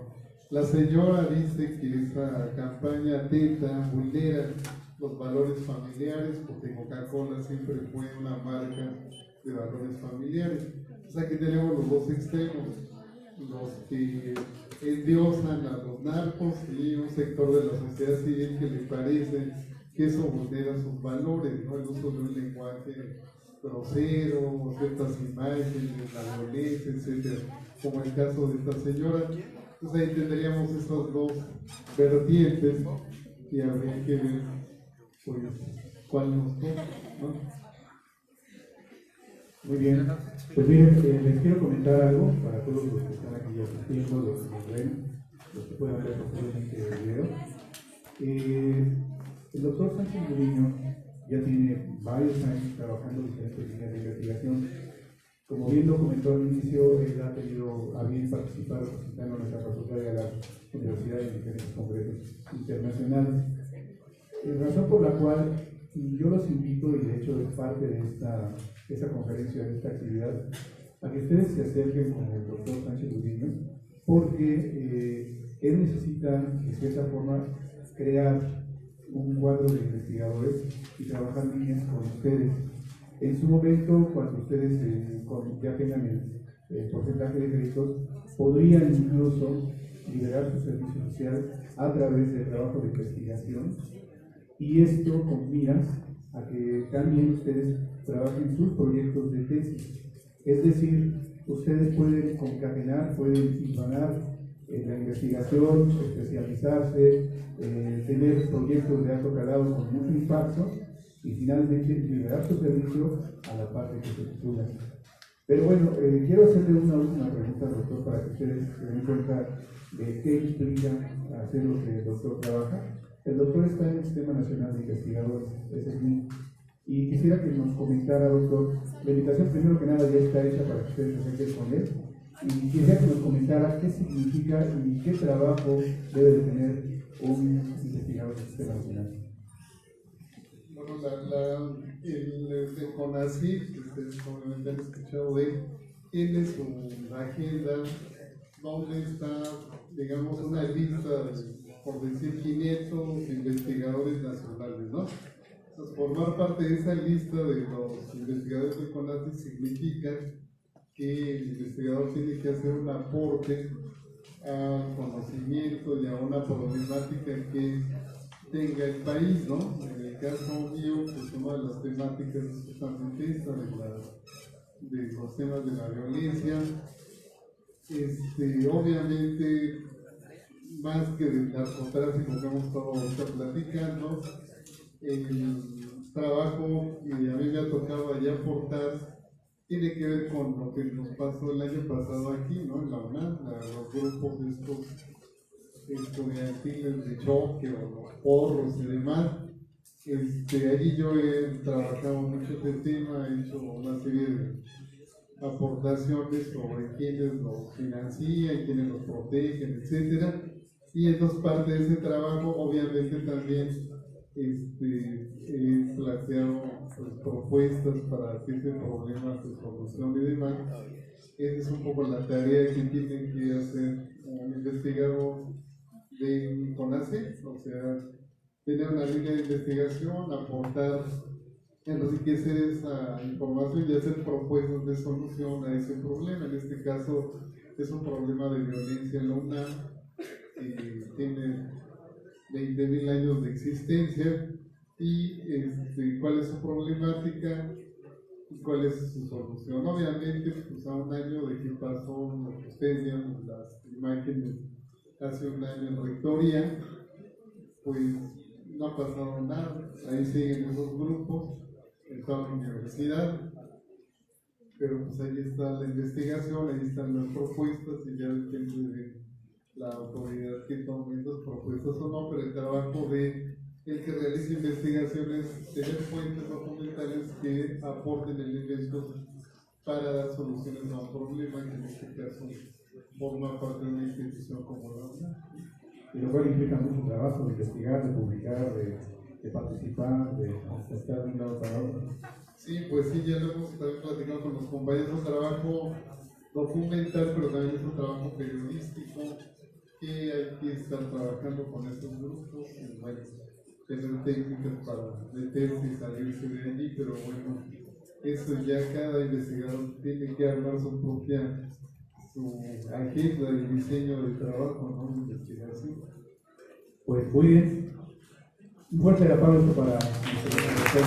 La señora dice que esa campaña atenta, vulnera los valores familiares, porque Coca-Cola siempre fue una marca de valores familiares. O sea que tenemos los dos extremos, los que endiosan a los narcos y un sector de la sociedad civil que le parece que eso vulnera sus valores, ¿no? El uso de un lenguaje grosero, ciertas imágenes, la violencia, etc., como el caso de esta señora. Entonces ahí tendríamos esas dos vertientes y habría que ver pues, cuál nos toca, ¿no? Muy bien, pues miren, les quiero comentar algo para todos los que están aquí asistiendo, los que nos ven, los que puedan ver posteriormente el video. El doctor Sánchez Mudiño ya tiene varios años trabajando en diferentes líneas de investigación. Como bien lo comentó al inicio, él ha tenido a bien participar representando nuestra facultad de la universidad en diferentes congresos internacionales. Razón por la cual yo los invito, y de hecho es parte de esta conferencia, de esta actividad, a que ustedes se acerquen con el doctor Sánchez Mudiño, porque él necesita, de cierta forma, crear un cuadro de investigadores y trabajar líneas con ustedes. En su momento, cuando ustedes ya tengan porcentaje de créditos, podrían incluso liberar su servicio social a través del trabajo de investigación, y esto con miras a que también ustedes trabajen sus proyectos de tesis. Es decir, ustedes pueden concatenar, pueden hilvanar la investigación, especializarse, tener proyectos de alto calado con mucho impacto y finalmente liberar su servicio a la parte que se titula. Pero bueno, quiero hacerle una última pregunta al doctor para que ustedes se den cuenta de qué implica hacer lo que el doctor trabaja. El doctor está en el Sistema Nacional de Investigadores, SNI, y quisiera que nos comentara, doctor, la invitación primero que nada ya está hecha para que ustedes se acerquen con él, y quisiera que nos comentara qué significa y qué trabajo debe de tener un investigador del Sistema Nacional. Bueno, el CONACYT, que ustedes probablemente han escuchado de él, tiene su agenda donde está, digamos, una lista de, por decir, 500 investigadores nacionales, ¿no? Entonces, formar parte de esa lista de los investigadores del CONACYT significa que el investigador tiene que hacer un aporte al conocimiento y a una problemática que tenga el país, ¿no? En el caso mío, pues una de las temáticas es justamente esta de los temas de la violencia. Obviamente, más que del narcotráfico que hemos estado ahorita platicando, el trabajo que a mí me ha tocado allá aportar tiene que ver con lo que nos pasó el año pasado aquí, ¿no? En la UNAM, los grupos de estos estudiantiles de choque o los porros y demás. Allí yo he trabajado mucho este tema, he hecho una serie de aportaciones sobre quiénes los financian, quiénes los protegen, etc. Y entonces parte de ese trabajo obviamente también he planteado pues, propuestas para que ese problema se solucione y demás. Esa es un poco la tarea que tiene que hacer un investigador de CONACYT, o sea, tener una línea de investigación, aportar, enriquecer esa información y hacer propuestas de solución a ese problema. En este caso es un problema de violencia en la UNAM, que tiene 20.000 años de existencia, y cuál es su problemática y cuál es su solución. Obviamente, pues a un año de que pasó lo que ustedes vieron las imágenes hace un año en rectoría, pues no ha pasado nada. Ahí siguen esos grupos en toda la universidad, pero pues ahí está la investigación, ahí están las propuestas y ya depende de la autoridad que tome esas propuestas o no, pero el trabajo de el que realice investigaciones, tener fuentes documentales que aporten elementos para dar soluciones a un problema que en este caso forma parte de una institución como la UNAM. Y lo cual implica mucho trabajo de investigar, de publicar, de participar, de estar de un lado para otro. Sí, pues sí, ya lo hemos también platicado con los compañeros, un trabajo documental, pero también es un trabajo periodístico que hay que estar trabajando con estos grupos y bueno, tener técnicas para meterse y salirse de allí, pero bueno, eso ya cada investigador tiene que armar su propia agenda de diseño del trabajo, ¿no? De investigación. Pues muy bien. Un fuerte aplauso para nuestro profesor.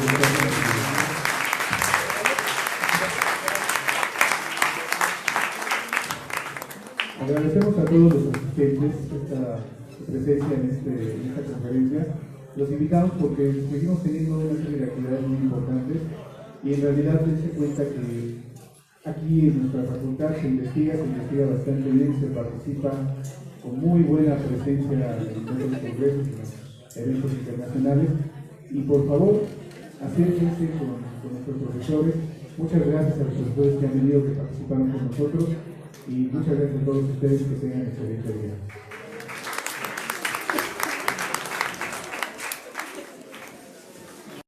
Agradecemos a todos los asistentes esta presencia en esta conferencia. Los invitamos porque seguimos teniendo una serie de actividades muy importantes y en realidad dense cuenta que aquí en nuestra facultad se investiga bastante bien, se participa con muy buena presencia en todos los congresos y eventos internacionales. Y por favor, acérquense con nuestros profesores. Muchas gracias a los profesores que han venido, que participaron con nosotros, y muchas gracias a todos ustedes, que tengan excelente día.